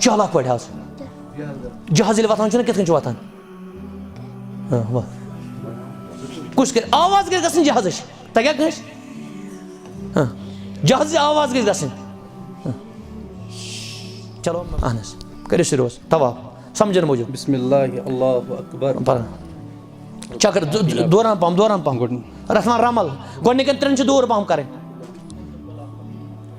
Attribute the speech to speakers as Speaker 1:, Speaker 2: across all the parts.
Speaker 1: چالاک پٲٹھۍ حظ جہاز ییٚلہِ وۄتھان چھُ نا کِتھ کٔنۍ چھُ وۄتھان کُس کَرِ آواز گژھِ گژھٕنۍ جہازٕچ تگیٛا کٲنٛسہِ جہازٕچ آواز گژھِ گژھٕنۍ چلو اہن حظ کٔرِو شروٗع حظ طواف سمجھن موٗجوٗب
Speaker 2: بسم اللہ اللہ اکبر
Speaker 1: چکر دوران پہم رَٹھوان رمل گۄڈنِکٮ۪ن ترٛٮ۪ن چھِ دوٗر پہم کَرٕنۍ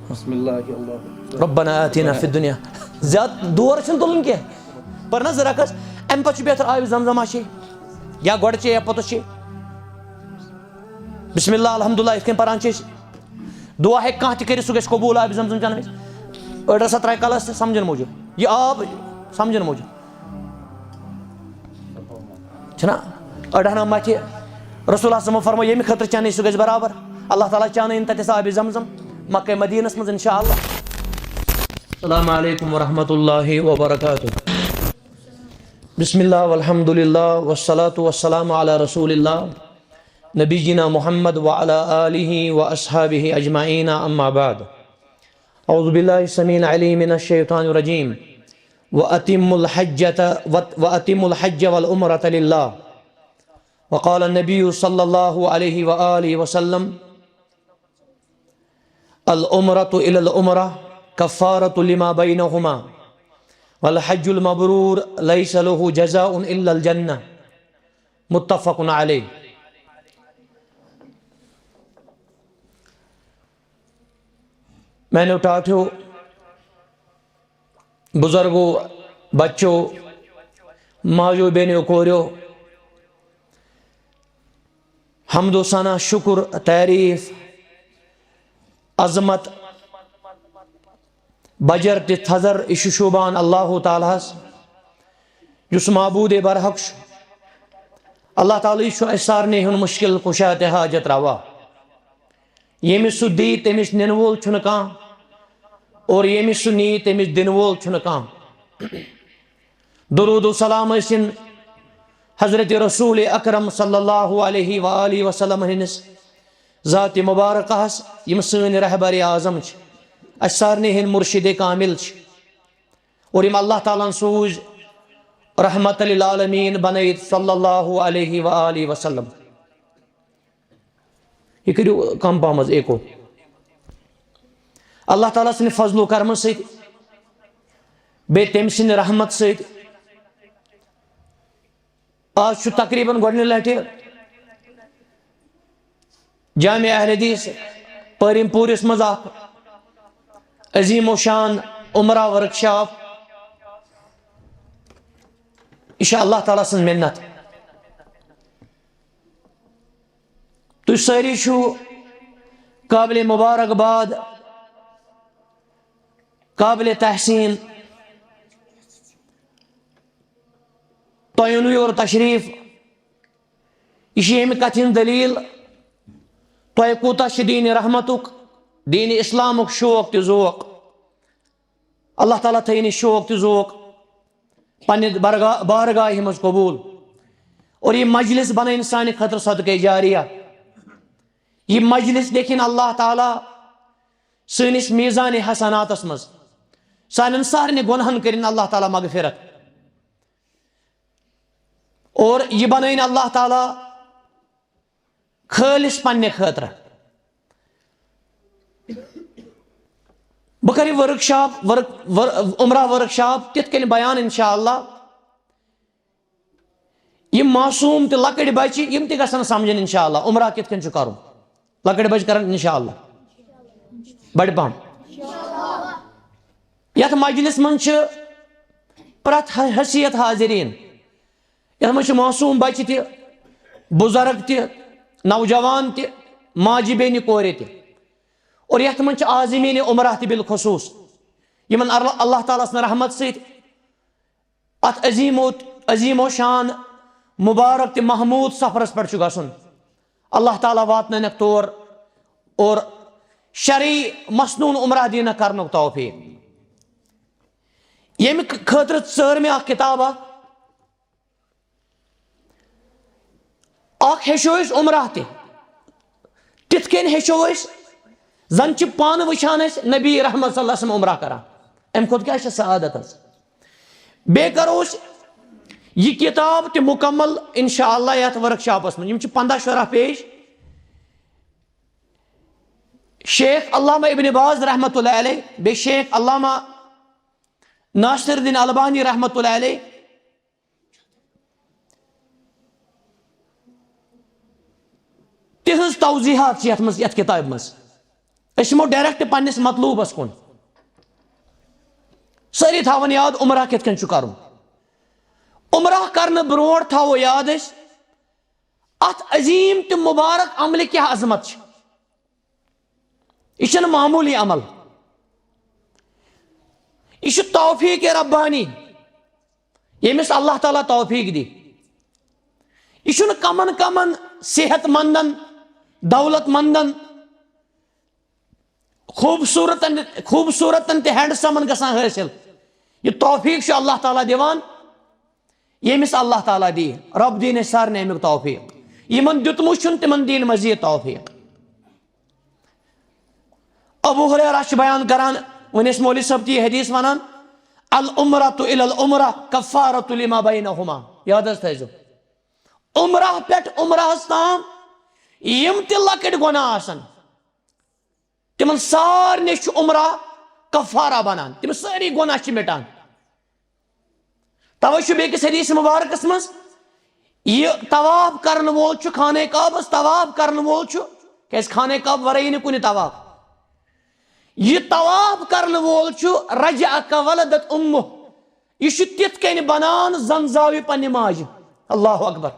Speaker 2: بسم اللہ اللہ
Speaker 1: ربنا آتینا فی الدنیا زیادٕ دور چھِنہٕ تُلُن کینٛہہ پر نہ زٕ رکھس اَمہِ پتہٕ چھُ بہتر آبِ زمزما چے یا گۄڈٕ چے یا پوٚتُس چے بسم اللہ الحمدُاللہ یِتھ کٔنۍ پران چھِ أسۍ دعا ہیٚکہِ کانٛہہ تہِ کٔرِتھ سُہ گژھِ قبوٗل آبِ زمزم چٮ۪نہٕ وِزِ أڑۍ رَژھا ترٛایہِ کلس تہِ سمجھن موٗجوٗب یہِ آب سمجھن موٗجوٗب چھُنہ أڑۍ ہنا متھِ رسول اللہ فرمو ییٚمہِ خٲطرٕ چٮ۪نٕے سُہ گژھِ برابر اللہ تعالیٰ چانٲیِن تتٮ۪س آبِ زمزم مکہ مدیٖنس منٛز انشاء اللہ السلام علیکم ورحمۃ اللہ وبرکاتہ بسم اللہ والحمد للہ والصلاة والسلام علی رسول اللہ نبینا محمد وعلی آلہ واصحابہ اجمعین اما بعد اعوذ باللہ السمیع العلیم من الشیطان الرجیم وأتموا الحج والعمرة للہ وقال النبی صلی اللہ علیہ وآلہ وسلم العمرة إلى العمرة كفارة لما بينهما والحج المبرور ليس له جزاء إلا الجنة متفق عليه میں نے اٹھاٹھو بزرگوں بچوں ماجو بینیو کوریو حمد و ثنا شکر تعریف عظمت بجر تہِ تھزر یہِ چھُ شوٗبان اللہ تعالیٰ ہس یُس معبوٗدِ برحق چھُ اللہ تعالیٰ چھُ اَسہِ سارنٕے ہُنٛد مُشکِل کُشا تہِ حاجت روا ییٚمِس سُہ دی تٔمِس نِنہٕ وول چھُنہٕ کانٛہہ اور ییٚمِس سُہ نی تٔمِس دِنہٕ وول چھُنہٕ کانٛہہ درود و سلام ٲسِن حضرت رسول اکرم صلی اللہ علیہ وآلہ وسلم ہٕنٛدِس ذاتِ مبارکہس یِم سٲنۍ رہبر اعظم چھِ اَسہِ سارنٕے ہٕنٛدۍ مُرشِدِ کامل چھِ اور یِم اللہ تعالیٰ ہن سوٗزۍ رحمت للعالمیٖن بنٲیِتھ صلی اللہ علیہ وآلہ وسلم یہِ کٔرِو کم پہم حظ ایکو اللہ تعالیٰ سٕنٛدِ فضل و کرمہٕ سۭتۍ بیٚیہِ تٔمۍ سٕنٛدِ رحمت سۭتۍ آز چھُ تقریٖباً گۄڈنہِ لٹہِ جامع اہل حدیث پٲرِم پوٗرِس منٛز اکھ عظیٖم و شان عمرہ ورکشاپ یہِ چھِ اللہ تعالیٰ سٕنٛز مِنت تُہۍ سٲری چھِو قابلِ مُبارکباد قابلِ تحسیٖن تۄہہِ اوٚنوٕ یور تشریٖف یہِ چھِ ییٚمہِ کتھِ ہِنٛز دٔلیٖل تۄہہِ کوٗتاہ چھُ دیٖنِ رحمتُک دیٖنِ اِسلامُک شوق تہِ ذوق اللہ تعالیٰ تھٲیِن یہِ شوق تہِ ذوق پننہِ بارگاہہِ منٛز قبوٗل اور یہِ مجلس بنٲیِن سانہِ خٲطرٕ صدقے جاریہ یہِ مجلس لیکھِن اللہ تعالیٰ سٲنِس میٖزانِ حسناتس منٛز سانٮ۪ن سارنٕے گۄنہن کٔرِنۍ اللہ تعالیٰ مغفرت اور یہِ بنٲیِن اللہ تعالیٰ خٲلِص پننہِ خٲطرٕ بہٕ کَرٕ یہِ ورٕکشاپ عمرہ ورٕکشاپ تِتھ کٔنۍ بیان انشاء اللہ یِم معصوٗم تہِ لۄکٕٹۍ بچہِ یِم تہِ گژھن سمجھٕنۍ انشاء اللہ عمرہ کِتھ کٔنۍ چھُ کرُن لۄکٕٹۍ بچہِ کرن انشاء اللہ بڑِ پہم یتھ مجلس منٛز چھِ پرٛٮ۪تھ حیثیت حاضریٖن یتھ منٛز چھِ معصوٗم بچہِ تہِ بُزرگ تہِ نوجوان تہِ ماجہِ بیٚنہِ کورِ تہِ اور یتھ منٛز چھِ عازمیٖنِ عمرہ تہِ بالخصوٗص یِمن اللہ تعالیٰ سٕنٛدِ رحمت سۭتۍ اتھ عظیٖم و شان مُبارک تہِ محموٗد سفرس پٮ۪ٹھ چھُ گژھُن اللہ تعالیٰ واتنٲینکھ تور اور شرعی مسنوٗن عمرہ دیٖنکھ کرنُک توفیٖق ییٚمہِ خٲطرٕ ژٲر مےٚ اکھ کِتاب اکھ ہیٚچھو أسۍ عمرہ تہِ تِتھ کٔنۍ ہیٚچھو أسۍ زن چھِ پانہٕ وٕچھان أسۍ نبی رحمت صلی اللہ علیہ وسلم عمرہ کران امہِ کھۄتہٕ کیٛاہ چھِ سعادت حظ بے کرو یہ کتاب تہ مکمل انشاءاللہ یتھ ورک شاپس من 15 شرح پیش شیخ علامہ ابن باز رحمۃ اللہ علیہ بے شیخ علامہ ناصر الدین البانی رحمۃ اللہ علیہ تہذ توضیحات یتھ مز یتھ کتاب مز اسمو ڈائریکٹ پنس مطلوبس کن ساری تھاون یاد عمرہ کت کن کرن عمرہ کرنے برونٹ تھاو یاد اس ات عظیم تو مبارک عمل کیا عظمت یہ معمولی عمل یہ توفیق ربانی یمس اللہ تعالیٰ توفیق دی یہ کمن کمن صحت مندن دولت مندن خوبصورتن تے ہینڈسمن گژھان حاصل یہ توفیق اللہ تعالیٰ دیوان یمس اللہ تعالیٰ دی رب دین سارنے امیک توفیق یمن دیتمو تمن دین مزید توفیق ابو ہریرہ بیان کران ونس مولوی صاحب تی حدیث ونان العمرۃ الی العمرہ کفارۃ لما بینہما یاد تھایزو عمرہ پہ عمرہ تام یم تہ لکٹ گناہ آسن تمن سارنے عمرہ کفارہ بنان تم ساری گناہ مٹان توے بیکس حدیث مبارکس مز یہ طواف کرن وول خانہ کعبس طواف کرن وول کیاز خانہ کعب ورے نہ کن طواف یہ طواف کرن وول رجع کولدت امہ یہ تت کن بنان زن زاوی پنہ ماج اللہ اکبر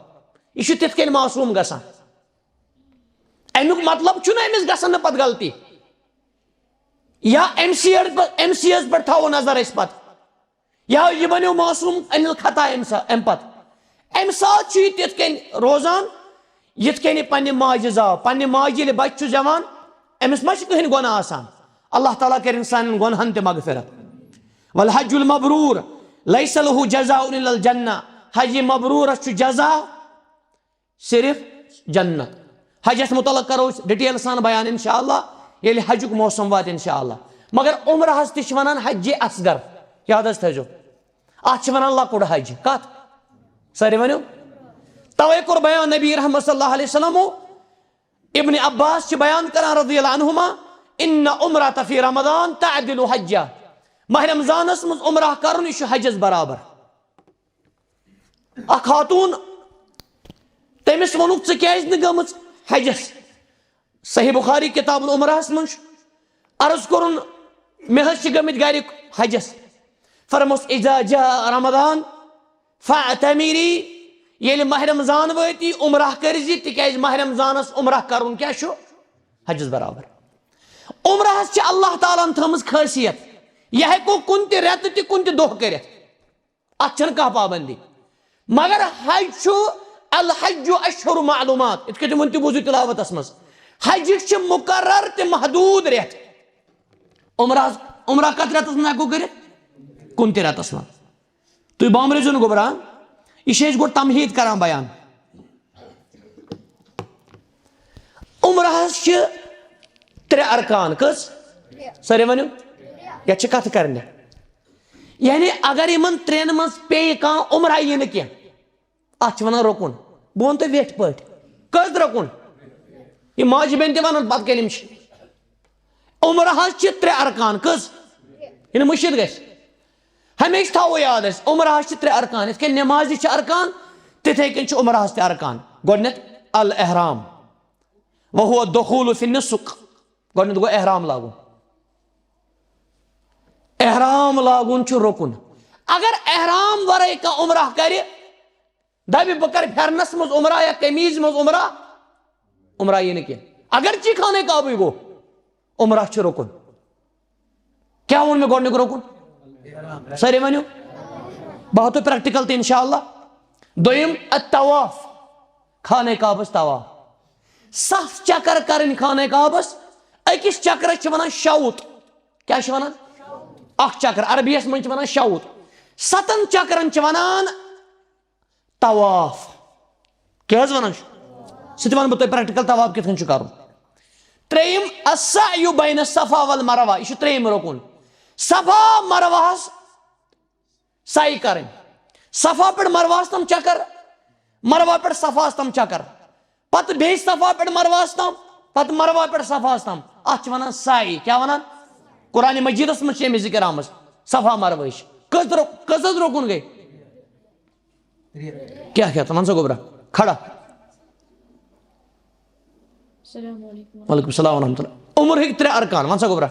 Speaker 1: یہ تت کن معصوم گژھان امیک مطلب چھُنہ امس گژھن نہ پتہ غلطی یا ایم سی ایس پہ تھو نظر اس پت یا یہ بنو معصوم ان الخطا ام پت ام سات تت کن روزان یت کن پنہ ماجہ زاو پنہ ماجہ ییٚلہِ بچہ زیوان امس ما کہین گناہ آسان اللہ تعالیٰ کرن سانن گنہن تہ مغفرت والحج المبرور لیس له جزاء الا الجنہ حج مبرور جزا صرف جنت حجس متعلق کرو ڈیٹیل سان بیان انشاءاللہ ییٚلہِ حجُک موسم وات انشاءاللہ مگر عمرہس تہ ونان حج اصغر یاد تھٲیزو اتھ ونان لۄکُٹ حج کت ساری ونو توے کوٚر بیان نبی رحمت صلی اللہ علیہ وسلم ابن عباس بیان کران رضی اللہ عنہما ان عمرۃ فی رمضان تعدل حجہ ماہ رمضانس مز عمرہ کرن یہ حجس برابر اخ خاتون تمس ونک ژٕ کیازِ نہٕ گٔمٕژ حجس صحیح بخاری کتاب العمرہس من عرض کرن مے حظ چھ گٔمٕتۍ گرِک حجس فرموس اذا جاء رمضان فاعتمری ییٚلہِ ماہ رمضان وٲتی عمرہ کٔرزِ تِکیازِ ماہ رمضانس عمرہ کرن کیاہ چھُ حجس برابر عمرہس چھ اللہ تعالیٰ ہن تھٲمٕژ خٲصیت یہ ہیٚکو کُنہِ تہِ رٮ۪تہٕ تہِ کُنہِ تہِ دۄہ کٔرِتھ اتھ چھنہٕ کانٛہہ پابندی مگر حج چھُ الحج اشہر معلومات یِتھ کٔنۍ تِمن تہِ بوٗزِو تلاوتس منٛز حجٕکۍ چھِ مقرر تہِ محدوٗد رٮ۪تھ عمرہ کتھ رٮ۪تس منٛز ہیٚکو کٔرِتھ کُنہِ تہِ رٮ۪تس منٛز تُہۍ بامبرٲیزیو نہٕ گۄبراہن یہ چھِ أسۍ گۄڈٕ تمہیٖد کران بیان عمرہس چھِ 3 ارکان کٔژ سٲری ؤنِو یتھ چھِ کتھ کرنہِ یعنی اگر یمن 3 منٛز پیٚیہِ کانٛہہ عمرہ یی نہٕ کینٛہہ اتھ چھِ ونان رُکُن بہٕ ونہٕ تۄہہِ ویٹھۍ پٲٹھۍ کٔژ رُکُن یہ ماجہِ بیٚنہِ تہِ ونان پتہٕ کٔنۍ چھِ عمرہس چھِ 3 ارکان کٔژ یہِ نہٕ مٔشِد گژھِ ہمیشہ تھاوو یاد اسہِ عمرہس چھِ 3 ارکان یِتھ کٔنۍ نٮ۪مازِ چھِ ارکان تِتھے کٔنۍ چھِ عمرہس تہِ ارکان گۄڈنیتھ الاحرام وهو الدخول فی النسک گۄڈنیتھ گوٚو احرام لاگُن احرام لاگُن چھُ رُکُن اگر احرام ورٲے کانٛہہ عمرہ کرِ دپہِ بہٕ کرٕ پھیرنس منٛز عمرہ یا قمیٖض منٛز عمرہ یی نہٕ کینٛہہ اگرچہِ خانہ کعبٕے گوٚو عمرہ چھُ رُکُن کیٛاہ ووٚن مےٚ گۄڈنیُک رُکُن سٲری ؤنِو بہٕ ہاو تۄہہِ پریکٹِکل تہِ انشاء اللہ دوٚیِم الطواف خانہ کعبس طواف 7 چکر کرٕنۍ خانہ کعبس أکِس چکرس چھِ ونان شوُت کیٛاہ چھِ ونان اکھ چکر عربیس منٛز چھِ ونان شوُت 7 چکرن چھِ ونان طواف کیٛاہ حظ ونان سُہ تہِ ونہٕ بہٕ تۄہہِ پریکٹِکل طواف کِتھ کٔنۍ چھُ کرُن ترٛیٚیِم السعی بین الصفا والمروہ یہِ چھُ 3یِم رُکُن صفا مروہس سائی کریں صفا پہ مرواس تم چکر مروا پہ صفاس تم چکر پتہ بیس صفا پہ مرواس تم پتہ مروا پہ صفاس تم اتھ ونان سائی کیا ونان قرآن مجیدس من چھ ذکر آمد صفا مروش کس رکن گئی کیا تم سا گوبرا کھڑا
Speaker 3: السلام علیکم
Speaker 1: وعلیکم السلام ورحمۃ اللہ عمر ہک 3 ارکان ون سا گوبرا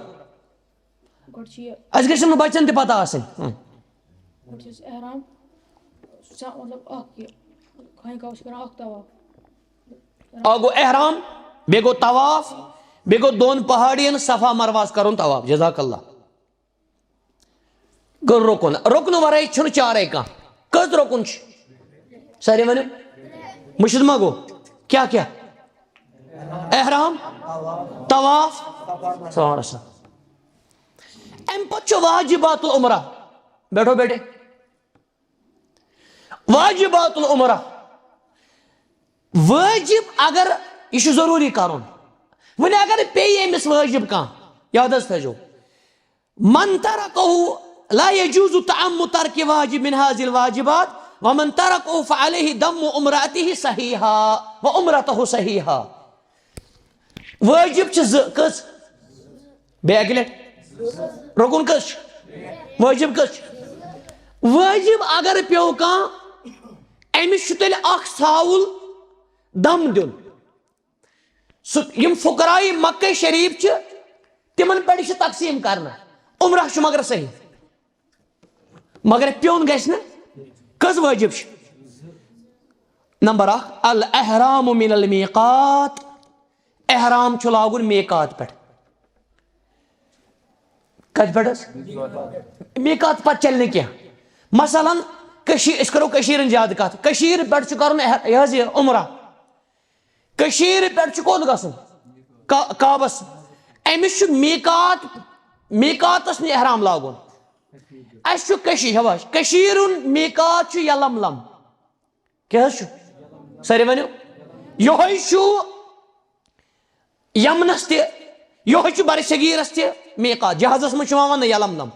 Speaker 1: اس گژھن نہٕ بچن تہِ پتہ آسٕنۍ
Speaker 3: احرام مطلب خانہ کعبہ کران اکھ طواف
Speaker 1: اکھ گو احرام بیٚیہِ گوٚو طواف بیٚیہِ گوٚو 2 پہاڑین صفا مرواس کرُن طواف جزاک اللہ گوٚو رُکن ورٲے چھُنہٕ چارے کانٛہہ کٔژ رُکن چھِ سارے ؤنِو مٔشِد ما گوٚو کیٛاہ احرام طواف امہ پتہٕ چھُ واجبات العمرہ بیٹھو بیٹے واجبات العمرہ واجب اگر یہ چھُ ضروری کرُن وۄنۍ اگر پیٚیہِ أمِس واجب کانٛہہ یاد حظ تھٲیزیو من ترکہ لا يجوز تعمد ترک واجب من هذه الواجبات ومن ترکہ فعلیہ دم عمرته صحیحا وعمرته صحیحا واجب چھِ کٔژ بیٚیہِ اکہِ لٹہِ رکن کس واجب کس واجب اگر پیو کان امس تیل اخ ساول دم دن یم فقرائی مکہ شریف تمن پہ تقسیم کرنا عمرہ مگر صحیح مگر پیون گھس نا کس واجب نمبر 1 الاحرام من المیقات احرام چھ لاگن میقات پہ کت پہ میقات پتہ چلنے کیا مثلا اس کرو کشیرن زیادہ کت کشیر پہ کرن یہ عمرہ کشیر پہ کوت گھن کعبس امس میقاتس نی احرام لاگن اس کشیر میقات یلملم کیا ساری ونو یہ یمنس یہ بر صغیرس تہ میقات جہازس من ون یلملم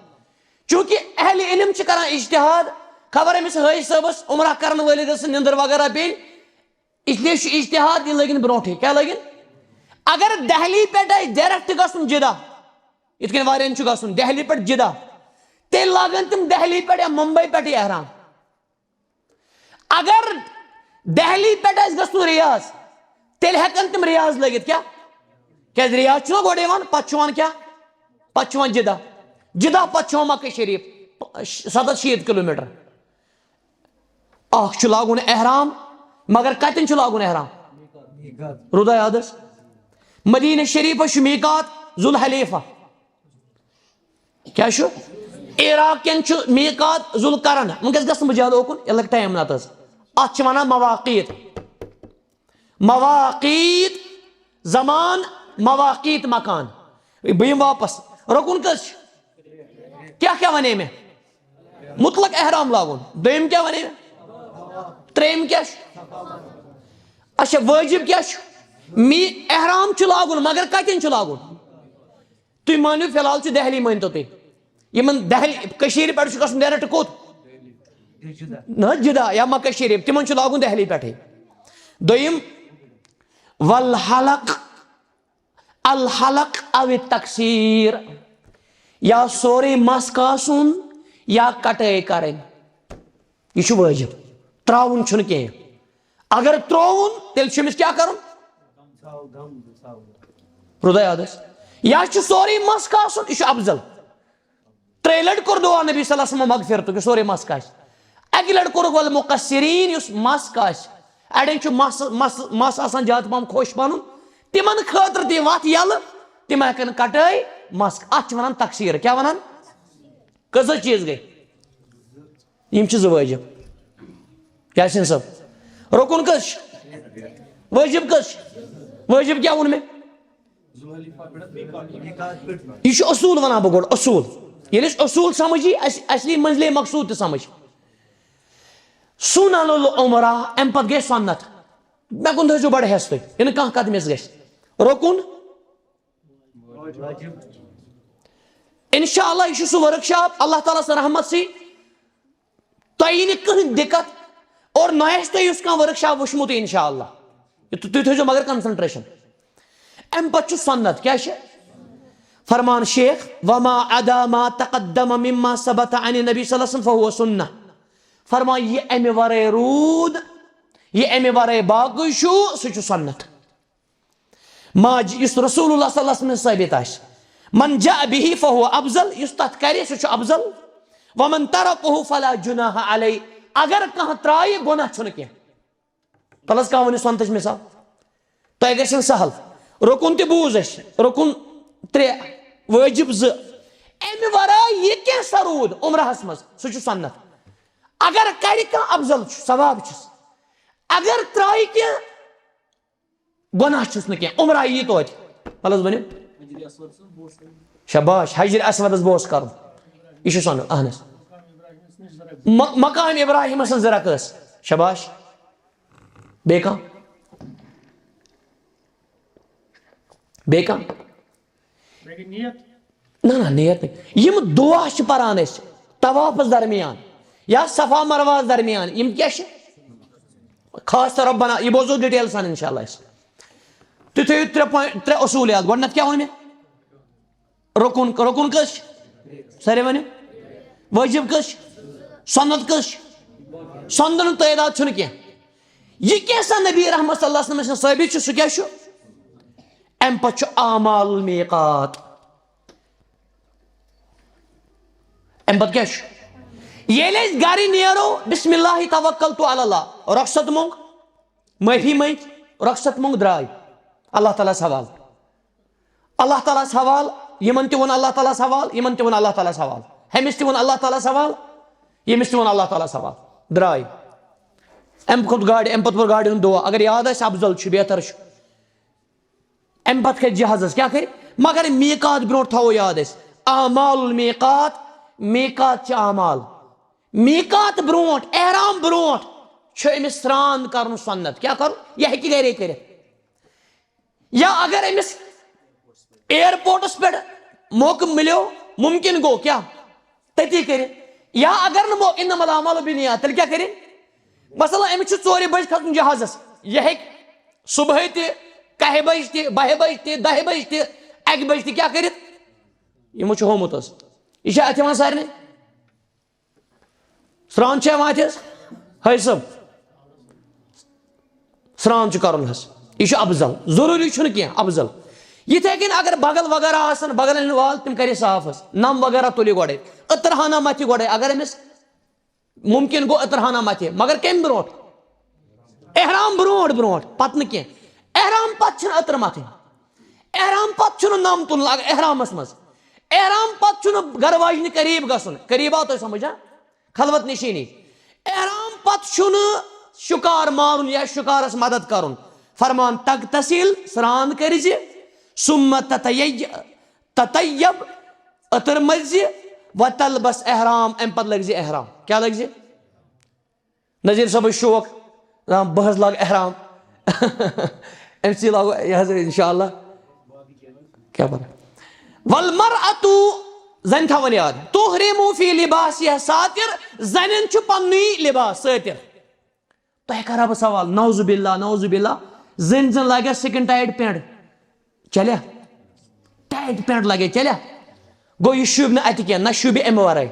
Speaker 1: چونکہ اہل علم کران اجتہاد خبر امس حاج صاحبس عمرہ کرن ولس گژھن نندر وغیرہ پین اس لیے اجتہاد یہ لگن برونٹھے کیا لگن اگر دہلی پہ ڈائریکٹ گھن جدہ یت کن وارین گھن دہلی پہ جدہ تیل لاگن تم دہلی پہ یا ممبئی پہ احرام اگر دہلی پہ گھن ریاض تیل ہیکن تم ریاض لگت کیا ریاض چھنا گوڑے وان پتہ کیا پتہ جدہ جدہ پتہ مکہ شریف 760 کلومیٹر اخ لاگن احرام مگر کتن لاگن احرام رودا یادس مدینہ شریف میقات ذوالحلیفہ کیا عراق کن میقات ذوالقرن ونکس گھن بہ زیادہ اوکن یہ لگ ٹائم نت ات ونان مواقیت مواقیت زمان مواقیت مکان بہم واپس رکن کس کیا ونے میں مطلق احرام لاگن دویم کیا ونے میں تریم کیا اچھا واجب کیا احرام لاگن مگر کتن لاگن تھی مانو فی الحال دہلی مانتو تھی دہلی کشیر پہ گھن ڈائریکٹ کوت نا جدہ یا مکہ شریف تمن لاگن دہلی پہ دویم والحلق الحلق او تقصیر یا سوری مس کاسن یا کٹائی کریں یہ واجب تراؤن چھن کی اگر ترون تیل چمس کیا کرن ردا یاد یا سوری مس کاسن یہ افضل 3 لٹ کور دعا نبی صلی اللہ علیہ وسلم مغفرت کہ سوری مس کاس اکی لٹ کور والمقصرین اس مس کاس اڑین مس آسان زیادہ پہم خوش پن تمن خاطر دی وات یل تم ہیکن کٹائی مس ات ونان تقصیر کیا ونان کس چیز گئی یم واجب یاسین صاحب رکن کس واجب کس واجب کیا ون میں یہ اصول ونان بہ گوڑ اصول یل اصول سمجھی اصلی منزلے مقصود تہ سمجھ سنن العمرہ ام پتہ گئی سنت مے کن تھو بڑے حس تھی یہ کھانا قدم گھس رکن انشاءاللہ یہ سہ ورک شاپ اللہ تعالیٰ سن رحمت سی تۄہہِ کٕہٕنۍ دِقت اور نہ آسہِ تۄہہِ یُس کانٛہہ ؤرٕک شاپ وٕچھمُت اِنشاء اللہ تُہۍ تھٲیزیو مگر کنسنٹریشن اَمہِ پتہٕ چھُ سنت کیٛاہ چھِ فرمان شیخ وما عدا ما تقدم مما ثبت عن النبی صلی اللہ علیہ وسلم فهو سنہ فرمان یہ اَمہِ ورٲے روٗد یہ اَمہِ ورٲے باقٕے چھُ سُہ چھُ سنت یُس رسول اللہ صلی اللہ علیہ وسلم ثٲبت آسہِ من جاء به فهو افضل یُس تتھ کرِ سُہ چھُ افضل ومن ترکه فلا جناح علیہ اگر کانٛہہ ترایہِ گۄناہ چھُنہٕ کینٛہہ تل حظ کانٛہہ ؤنِو سنتٕچ مثال تۄہہِ گژھن سہل رُکُن تہِ بوٗز اَسہِ رُکُن 3 وٲجِب 2 اَمہِ ورٲے یہِ کینٛہہ سا روٗد عمرہس منٛز سُہ چھُ سنت اگر کرِ کانٛہہ افضل چھُ ثواب چھُس اگر ترایہِ کینٛہہ گۄناہ چھُس نہٕ کینٛہہ عمرہ یی توتہِ تل حظ ؤنِو شاباش حجر اسودس بوس کرُن یہِ چھُ سنت اہن حظ مقام ابراہیٖم سٕنٛز 2 رکعت ٲس شاباش بیٚیہِ کانٛہہ بیٚیہِ کانٛہہ نہ نیت نہٕ یِم دُعا چھِ پران أسۍ طوافس درمیان یا صفا مروہس درمیان یِم کیٛاہ چھِ خاص طور ربنا یہِ بوزو ڈِٹیل سان انشاء اللہ أسۍ تُہۍ تھٲیِو 3 اصوٗل یاد گۄڈٕنیتھ کیٛاہ ووٚن مےٚ رُکُن کٔژ چھِ سٲری ؤنِو وٲجِب کٔژ چھِ سنت کٔژ چھِ سنتن ہُنٛد تعداد چھُنہٕ کینٛہہ یہِ کینٛہہ سا نبی رحمت صلی اللہ علیہ وسلم ثٲبت چھُ سُہ کیٛاہ چھُ اَمہِ پتہٕ چھُ اعمال المیقات اَمہِ پتہٕ کیٛاہ چھُ ییٚلہِ أسۍ گرِ نیرو بسم اللہ توکلت علی اللہ رۄخصت منٛگ معٲفی منٛگۍ رۄخصت منٛگ درٛاے اللہ تعالیٰ ہس حوالہٕ اللہ تعالیٰ ہس حوالہٕ یِمن تہِ ووٚن اللہ تعالیٰ ہس حوالہٕ یِمن تہِ ووٚن اللہ تعالیٰ ہس حوالہٕ ہُمِس تہِ ووٚن اللہ تعالیٰ ہس حوالہٕ ییٚمِس تہِ ووٚن اللہ تعالیٰ ہس حوالہٕ درٛاے اَمہِ کھوٚت گاڑِ اَمہِ پتہٕ کوٚر گاڑِ ہُنٛد دُعا اگر یاد آسہِ افضل چھُ بہتر چھُ اَمہِ پتہٕ کھژِ جہازس کیٛاہ کرِ مگر میٖقات برونٛٹھ تھاوو یاد أسۍ اعمال المیٖقات میٖقات چھِ اعمال میٖقات برونٛٹھ احرام برونٛٹھ چھُ أمِس سرٛان کرُن سنت کیٛاہ کرُن یہِ ہیٚکہِ گرے کٔرِتھ یا اگر أمِس ایرپورٹس پٮ۪ٹھ موقعہٕ مِلیو مُمکِن گوٚو کیٛاہ تٔتی کٔرِتھ یا اگر نہٕ انما الاعمال بالنیات تیٚلہِ کیٛاہ کٔرِن مثلاً أمِس چھُ 4 بجہِ کھسُن جہازس یہِ ہیٚکہِ صبحٲے تہِ 1 بجہِ تہِ 12 بجہِ تہِ 10 بجہِ تہِ 1 بجہِ تہِ کیٛاہ کٔرِتھ یِمو چھُ ہومُت حظ یہِ چھا اَتھِ یِوان سارنٕے سرٛان چھا یِوان اَتھِ حظ حٲجی صٲب سرٛان چھُ کرُن حظ یہِ چھُ افضل ضروٗری چھُنہٕ کینٛہہ افضل یِتھے کٔنۍ اگر بغل وغیرہ آسن بغلن ہٕنٛدۍ وال تِم کرِ صاف حظ نم وغیرہ تُلہِ گۄڈے عطر ہنا متھِ گۄڈے اگر أمِس مُمکِن گوٚو عطر ہنا متھِ مگر کمہِ برونٛٹھ احرام برونٛٹھ پتہٕ نہٕ کینٛہہ احرام پتہٕ چھِنہٕ عطر متھٕنۍ احرام پتہٕ چھُنہٕ نم تُلُن اگر احرامس منٛز احرام پتہٕ چھُنہٕ گرٕ واجنہِ قریٖب گژھُن قریٖب آو تۄہہِ سمجھ خلوت نشیٖنی احرام پتہٕ چھُنہٕ شُکار مارُن یا شُکارس مدد کرُن فرمان تغتسل سرٛان کٔرزِ ثم تطیب عطر مٔلزِ وتلبس احرام امہِ پتہٕ لٲگزِ احرام کیٛاہ لٲگزِ نذیٖر صٲبس شوق بہٕ حظ لاگہٕ احرام امہِ سۭتۍ لاگو یہِ حظ انشاء اللہ کیٛاہ وَنان والمرأة زنہِ تھاوان یاد تحرم فی لباسها ساتر زنٮ۪ن چھُ پننُے لباس سٲتِر تۄہہِ کرہا بہٕ سوال نعوذ باللہ زٔنۍ زن لاگیا سِکن ٹایٹ پینٹ چلیا ٹایٹ پینٹ لگے چلیا گوٚو یہِ شوٗبہِ نہٕ اَتہِ کینٛہہ نہ شوٗبہِ اَمہِ ورٲے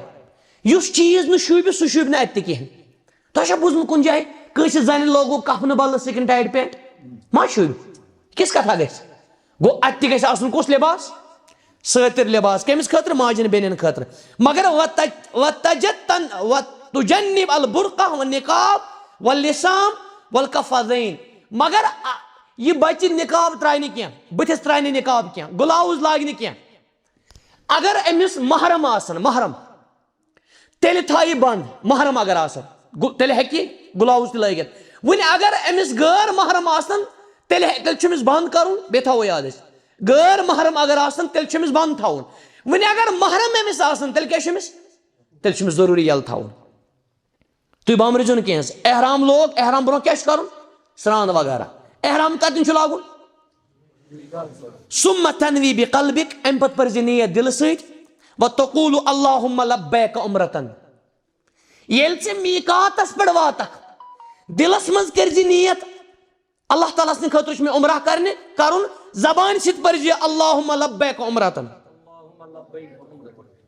Speaker 1: یُس چیٖز نہٕ شوٗبہِ سُہ شوٗبہِ نہٕ اَتہِ تہِ کِہینۍ تۄہہِ چھا بوٗزمُت کُنہِ جایہِ کٲنٛسہِ زنہِ لوگوٗ کفنہٕ بدلہٕ سِکن ٹایٹ پینٹ ما شوٗبہِ کِس کتھا گژھِ گوٚو اَتہِ تہِ گژھِ آسُن کُس لباس سٲتِر لباس کٔمِس خٲطرٕ ماجٮ۪ن بیٚنٮ۪ن خٲطرٕ مگر تجنب البرقع والنقاب واللسام والقفازین مگر یہ بچہ نقاب ترائے نہٕ کینٛہہ بٕتھِس ترائے نہٕ نقاب کینٛہہ گلاوز لاگہِ نہٕ کینٛہہ اگر أمِس محرم آسن محرم تیٚلہِ تھایہِ بنٛد محرم اگر آسن تیٚلہِ ہیٚکہِ گلاوز تہِ لٲگِتھ وۄنۍ اگر أمِس غٲر محرم آسن تیٚلہِ چھُ أمِس بنٛد کرُن بیٚیہِ تھاوو یاد أسۍ غٲر محرم اگر آسن تیٚلہِ چھُ أمِس بنٛد تھاوُن وۄنۍ اگر محرم أمِس آسن تیٚلہِ کیٛاہ چھُ أمِس تیٚلہِ چھُ أمِس ضروٗری یلہٕ تھاوُن تُہۍ بامبرِزیو نہٕ کینٛہہ حظ احرام لوگ احرام برونٛہہ کیٛاہ چھُ کرُن سرٛان وغیرہ احرام کتٮ۪ن چھُ لاگُن ثم تنوی بقلبک امہِ پتہٕ پٔرزِ نیت دِلہٕ سۭتۍ وتقول اللہم لبیک عمرتن یل ژے میقاتس پہ واتک دلس مز کرزِ نیت اللہ تعالیٰ سن خاطر چھ مے عمرہ کرن زبان ست پرزِ اللہم لبیک عمرتن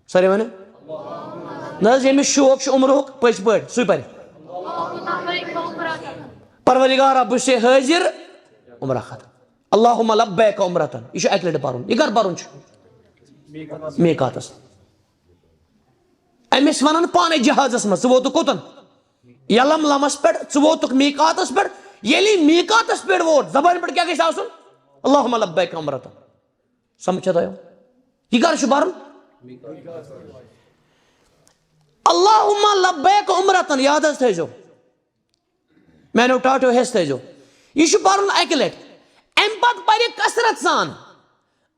Speaker 1: سارے ون نا یمس شوق عمرہ پز پہ سہ پر پروردگارا بہ سے حاضر عمرہ خط اللہم لبیک عمرتن یہ اکہ لٹہ پرن یہ کر پرن میقاتس امس ونان پانے جہازس مز ژٕ ووتُکھ کوتن یلم لمس پہ ژٕ ووتُکھ میقاتس پہ ییٚلہِ میقاتس پہ ووت زبان پہ کیا گژھِ آسُن اللہم لبیک عمرتن سمجھا تۄہہِ یہ کر چھُ پرن اللہم لبیک عمرتن یاد حظ تھٲیزیو میانیو ٹاٹو حص تھٲیزیو یہ چھُ پرن اکہ لٹہِ امہِ پتہٕ پرِ کثرت سان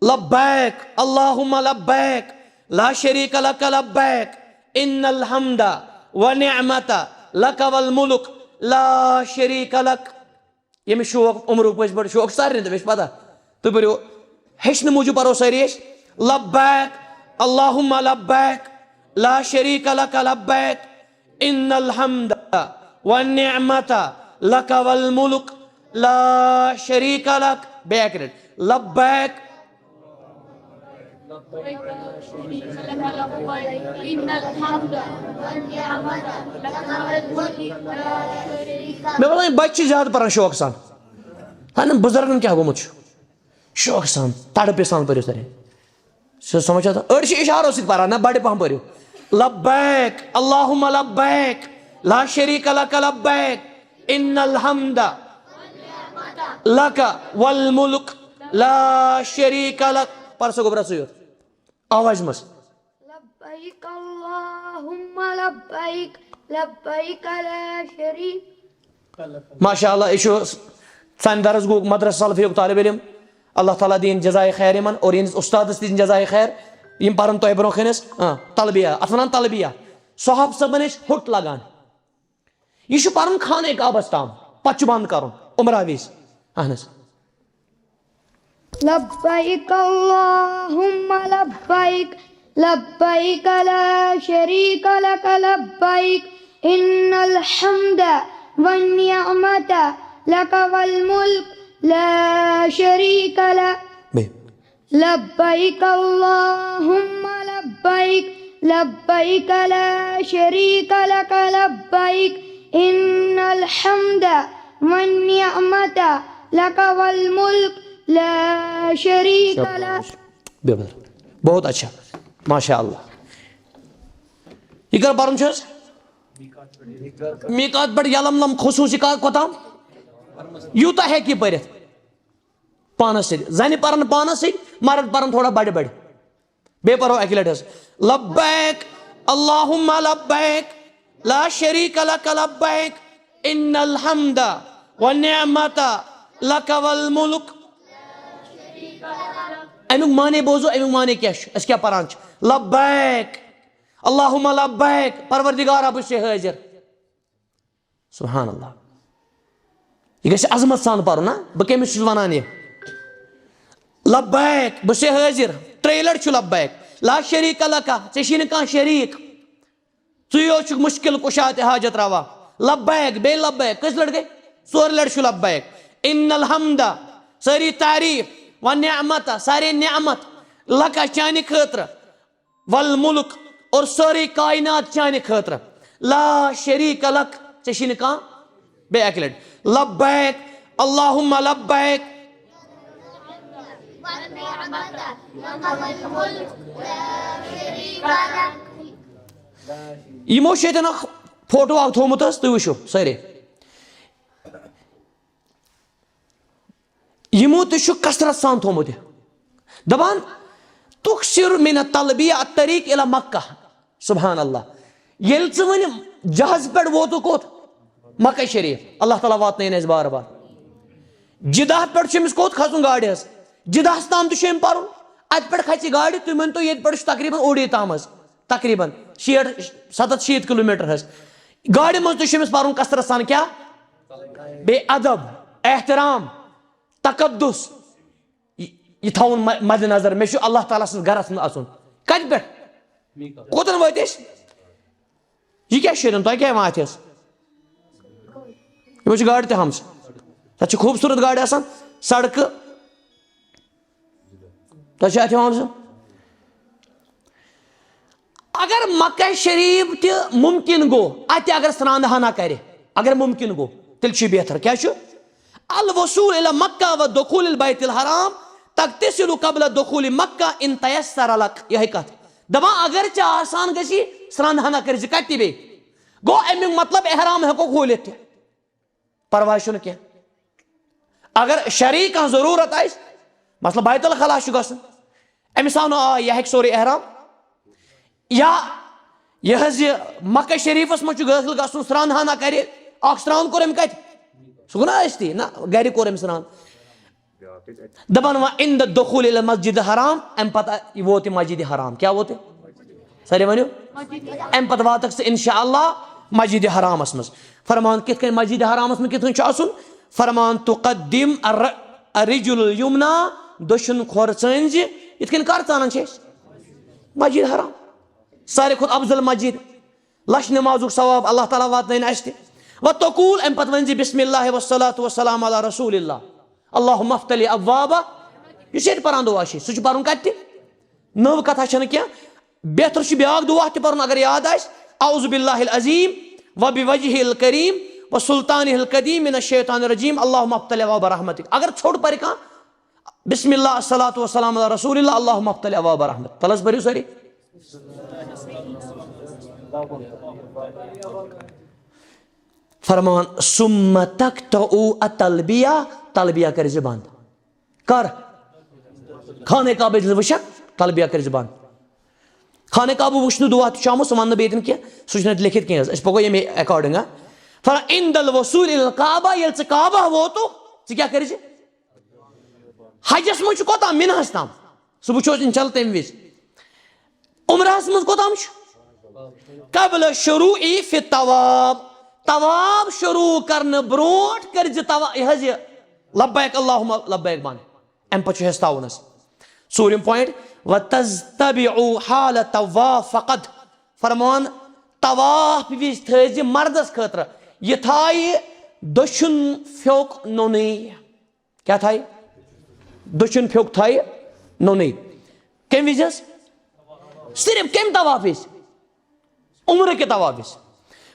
Speaker 1: لبیک اللہم لبیک لا شریک لک لبیک ان الحمد ونعمت لک والملک لا شریک لک یمس شوق عمرہ پز پہ شوق سارے مے پتہ تھی پریو ہیچن موجود پرو ساری لبیک اللہم لبیک لا شریک لک لبیک ان الحمد والنعمت لک والملک لا شریک لک بیک لٹ لبیک میں بتا بچہ زیادہ پران شوق سان ہاں بزرگن کیا گومت شوق سان تڑپہ سان پریو سارے سمجھا تھا اڑ اشاروں ست پران نا بڑے پہم پریو لبیک اللہم لبیک لا شریک لک لبیک ان الحمد لک والملک لا شریک لک پرسو گبرا سیور آواز مس
Speaker 4: لبیک اللہم لبیک لبیک لا شریک
Speaker 1: ماشاء اللہ یہ سان درس گو مدرسہ سلفیک طالب علم اللہ تعالیٰ دین جزائے خیر یمن اور ینس استادس دین جزائے خیر یم پرن تہ برو کنس طلبیہ ات ونان طلبیہ صحاب صبن ہٹ لگان یہ پرن خانہ کعبس تام پتہ بند کرن عمرہ وز اہن
Speaker 4: لبیک اللہم لبیک لبیک لا شریک لک لبیک ان الحمد والنعمت لک والملک لا شریک لک لبیک اللہم لبیک لبیک لا شریک لک لبیک ان الحمد والنعمت لک والملک لا شریک لک
Speaker 1: بہت اچھا ماشاء اللہ یہ کر پرن چھس میقات پہ یلم لم خصوصی کوتام یوتا ہے کہ پرت پانس ست زن پرن پانس ست مرد پرن تھوڑا بڑے بڑے بے پرو اکہ لٹ لبیک اللہم لبیک لا شریک لک لبیک ان الحمد والنعمت لک والملک امیک معنی بوزو امیک معنی کیا اس کیا پران لبیک اللہم لبیک پروردگارا بہ سے حاضر سبحان اللہ یہ گژھِ عظمت سان پرن نا بہ کمس ونان یہ لبیک بہ سے حاضر ٹریلر چھ لبیک لا شریک لکا ژے کان شریک ژٕ چھُکھ مشکل کشا تہ حاجت روا لبیک بے لبیک کس لڑ گئے ژور لڑ چھ لبیک ان الحمد ساری تعریف والنعمت ساری نعمت لکا چانہ خاطر والملک اور ساری کائنات چانہ خاطر لا شریک لک ژے کان بے اکہ لٹ لبیک اللہم لبیک یمو یتن فوٹو اک تھومت تھی وچھو سارے یمو تہ کثرت سان تھومت دپان تکثر من التلبیہ الطریق الی مکہ سبحان اللہ یل ژٕ وۄنۍ جہاز پہ ووتُکھ کوت مکہ شریف اللہ تعالیٰ واتنٲیِن اَسہِ بار بار جدہ پہ أمِس کوت کھسُن گاڑِ حظ جدہس تام تہِ چھُ أمۍ پرُن اتہِ پٮ۪ٹھ کھژِ یہِ گاڑِ تُہۍ مٲنتو ییٚتہِ پٮ۪ٹھ چھُ تقریٖباً اوڑی تام حظ تقریٖباً 60-70 کلومیٹر حظ گاڑِ منٛز تہِ چھُ أمِس پرُن کثرت سان کیٛاہ بیٚیہِ ادب احترام تقدس یہ تھاؤن مد نظر مے اللہ تعالیٰ سن گرس من اژن کتہ پہ کوتن وٲتۍ أسۍ یہ کیا شیرن تہ کیا ماتھ یہ گاڑی تہ ہمس تک خوبصورت گاڑی آسان سڑکہ تہ اگر مکہ شریف تہ ممکن گو ات اگر سران دہانہ کرے اگر ممکن گو تیل بہتر کیا الوصول الى مکہ و دخول البیت الحرام تغتسل قبل دخول مکہ ان تیسر لک یہ کت دپان اگر چہ آسان گژھی سران دہانہ کر کت تہ بیٚیہِ گو امیک مطلب احرام ہیکو کھولتھ تہ پرواے چھُنہٕ کینٛہہ اگر شرعی کانٛہہ ضروٗرت آسہِ مثلا بیت الخلا چھُ گژھُن أمِس آو نہٕ آ یہِ ہیٚکہِ سورُے احرام یا یہ مکہ شریفس منٛز چھُ دٲخل گژھُن سران دہانہ کرِ اکھ سران کوٚر أمۍ کتہِ سُہ گوٚو نا ٲستی نہ گرِ کوٚر أمۍ سران دپان وۄنۍ عند دخول الى مسجد حرام امہِ پتہٕ ووت یہِ مسجد حرام کیٛاہ ووت سٲری ؤنِو امہِ پتہٕ واتکھ ژٕ انشاء اللہ مسجد حرامس منٛز فرمان کِتھ کٔنۍ مسجد حرامس منٛز کِتھ کٔنۍ چھُ آسُن فرمان تقدم الرجل اليمنى دٔچھُن کھۄر ژٲنزِ یِتھ کٔنۍ کر ژانان چھِ أسۍ مسجد حرام ساروی کھۄتہٕ افضل مسجد لچھ نمازُک ثواب اللہ تعالیٰ واتنٲیِن اَسہِ تہِ وتقول امہِ پتہٕ ؤنۍ زِ بسم اللہ والصلاة والسلام علی رسول اللہ اللہم افتح لی ابوابہ یُس ییٚتہِ پران دعا چھِ سُہ چھُ پرُن کتہِ تہِ نٔو کتھا چھنہٕ کینٛہہ بہتر چھُ بیاکھ دعا تہِ پرُن اگر یاد آسہِ اعوذ باللہ العظیم وبوجہہ الکریم وسلطانہ القدیم من الشیطان الرجیم اللہم افتح لی ابواب رحمتک اگر ژھوٚٹ پرِ کانٛہہ بسم اللہ الصلاة والسلام علی رسول اللہ اللہم افتح لی ابواب رحمتک تل حظ پٔرِو سٲری فرمان ثم تقطع التلبیہ تلبیہ کر زبان کر خانہ کعبہ وٕچھکھ تلبیہ کر زبان خانہ کعبہ وٕچھنہٕ دعا تہِ چھُ آمُت سُہ وننہٕ بیٚیہِ کینٛہہ سُہ چھُنہٕ لیکھِتھ کینٛہہ حظ أسۍ پکو ییٚمہِ اکاڈنگ فرمان عند الوصول الى الکعبہ ییٚلہِ ژٕ کعبہ ووتُکھ ژٕ کیٛاہ کٔرزِ حجس منٛز چھُ کوتام مِنہس تام سُہ وٕچھو أسۍ انشاء اللہ تمہِ وِزِ عمرہس منٛز کوتام چھُ قبل شروع فی الطواف طواف شروع کرنہٕ برونٛٹھ کٔرزِ یہِ حظ یہِ لبیک اللہم لبیک بان امہِ پتہٕ چھُ حظ تاوُن حظ ژوٗرِم پویِنٹ وتستبعوا حال الطواف فقط فرمان طواف وِزِ تھٲیزِ مردس خٲطرٕ یہِ تھایہِ دٔچھُن پھیوٚک نوٚنٕے کیٛاہ تھایہِ دٔچھُن پھیوٚک تھایہِ نوٚنٕے کمہِ وِزِ حظ صرف کمہِ طواف وِزِ عمرٕ کہِ طواف وِزِ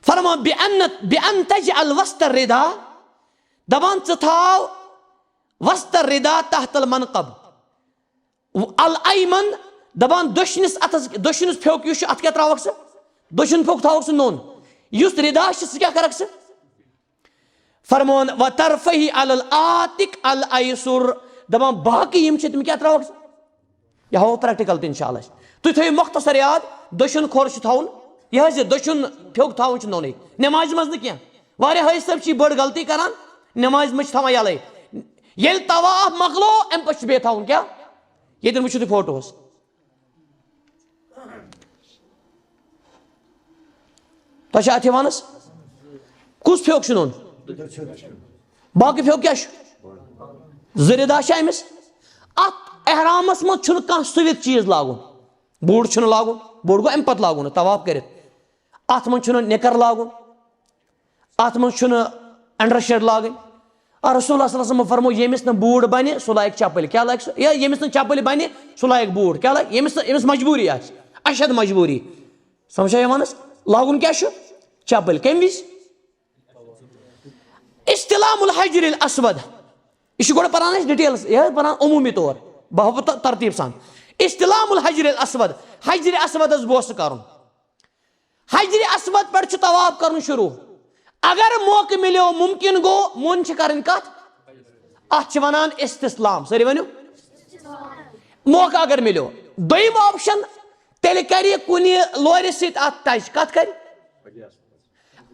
Speaker 1: فرمان بأن تجعل وسط الرداء دپان ژٕ تھاو وسط الرداء تحت المنقب الایمن دپان دٔچھنِس اتھس دٔچھنِس پھیوٚک یُس چھُ اتھ کیٛاہ تراوکھ ژٕ دٔچھُن پھیوٚک تھاوکھ ژٕ نوٚن یُس ردا چھُ سُہ کیٛاہ کرکھ ژٕ فرمان وترفعہ علی العاتق الایسر دپان باقٕے یِم چھِ تِم کیٛاہ تراوکھ ژٕ یہ ہاوو پریکٹِکل تہِ انشاء اللہ تُہۍ تھٲیِو مۄختصر یاد دٔچھُن کھۄر چھُ تھاوُن یہ حظ یہ دٔچھُن پھیوٚک تھاوُن چھُ نوٚنٕے نٮ۪مازِ منٛز نہٕ کینٛہہ واریاہ حٲجی صٲب چھِ یہِ بٔڑ غلطی کران نٮ۪مازِ منٛز چھِ تھاوان یلے ییٚلہِ طواف مۄکلو امہِ پتہٕ چھُ بیٚیہِ تھاوُن کیٛاہ ییٚتٮ۪ن وٕچھِو تُہۍ فوٹوٗہس تۄہہِ چھا اتھ یِوان حظ کُس پھیوٚک چھُ نوٚن باقٕے پھیوٚک کیٛاہ چھُ زٕ چھا أمِس اتھ احرامس منٛز چھُنہٕ کانٛہہ سُوِتھ چیٖز لاگُن بوٗٹھ چھُنہٕ لاگُن بوٚڑ گوٚو امہِ پتہٕ لاگُن طواف کٔرِتھ اتھ منٛز چھُنہٕ نِکر لاگُن اتھ منٛز چھُنہٕ انڈر شرٹ لاگٕنۍ رسول اللہ صلی اللہ علیہ وسلم فرمو ییٚمِس نہٕ بوٗٹھ بنہِ سُہ لاگہِ چپٕلۍ کیٛاہ لاگہِ سُہ یا ییٚمِس نہٕ چپٕلۍ بنہِ سُہ لاگہِ بوٗٹھ کیٛاہ لاگہِ ییٚمِس مجبوٗری آسہِ اشد مجبوٗری سمجھا یِوان حظ لاگُن کیٛاہ چھُ چپٕلۍ کمہِ وِزِ استلام الحجر الاسود یہ چھُ گۄڈٕ پران أسۍ ڈِٹیلس یہِ حظ پران عموٗمی طور بہٕ ہاوو ترتیٖب سان استلام الحجر الاسود حجر اسودس بوسہٕ کرُن حجر اسود پٮ۪ٹھ چھُ طواف کرُن شروٗع اگر موقعہٕ مِلیو ممکن گوٚو مۄن چھِ کرٕنۍ کتھ اتھ چھِ ونان استسلام سٲری ؤنِو موقعہٕ اگر مِلیو دوٚیِم آپشن تیٚلہِ کرِ کُنہِ لورِ سۭتۍ اتھ ٹچ کتھ کرِ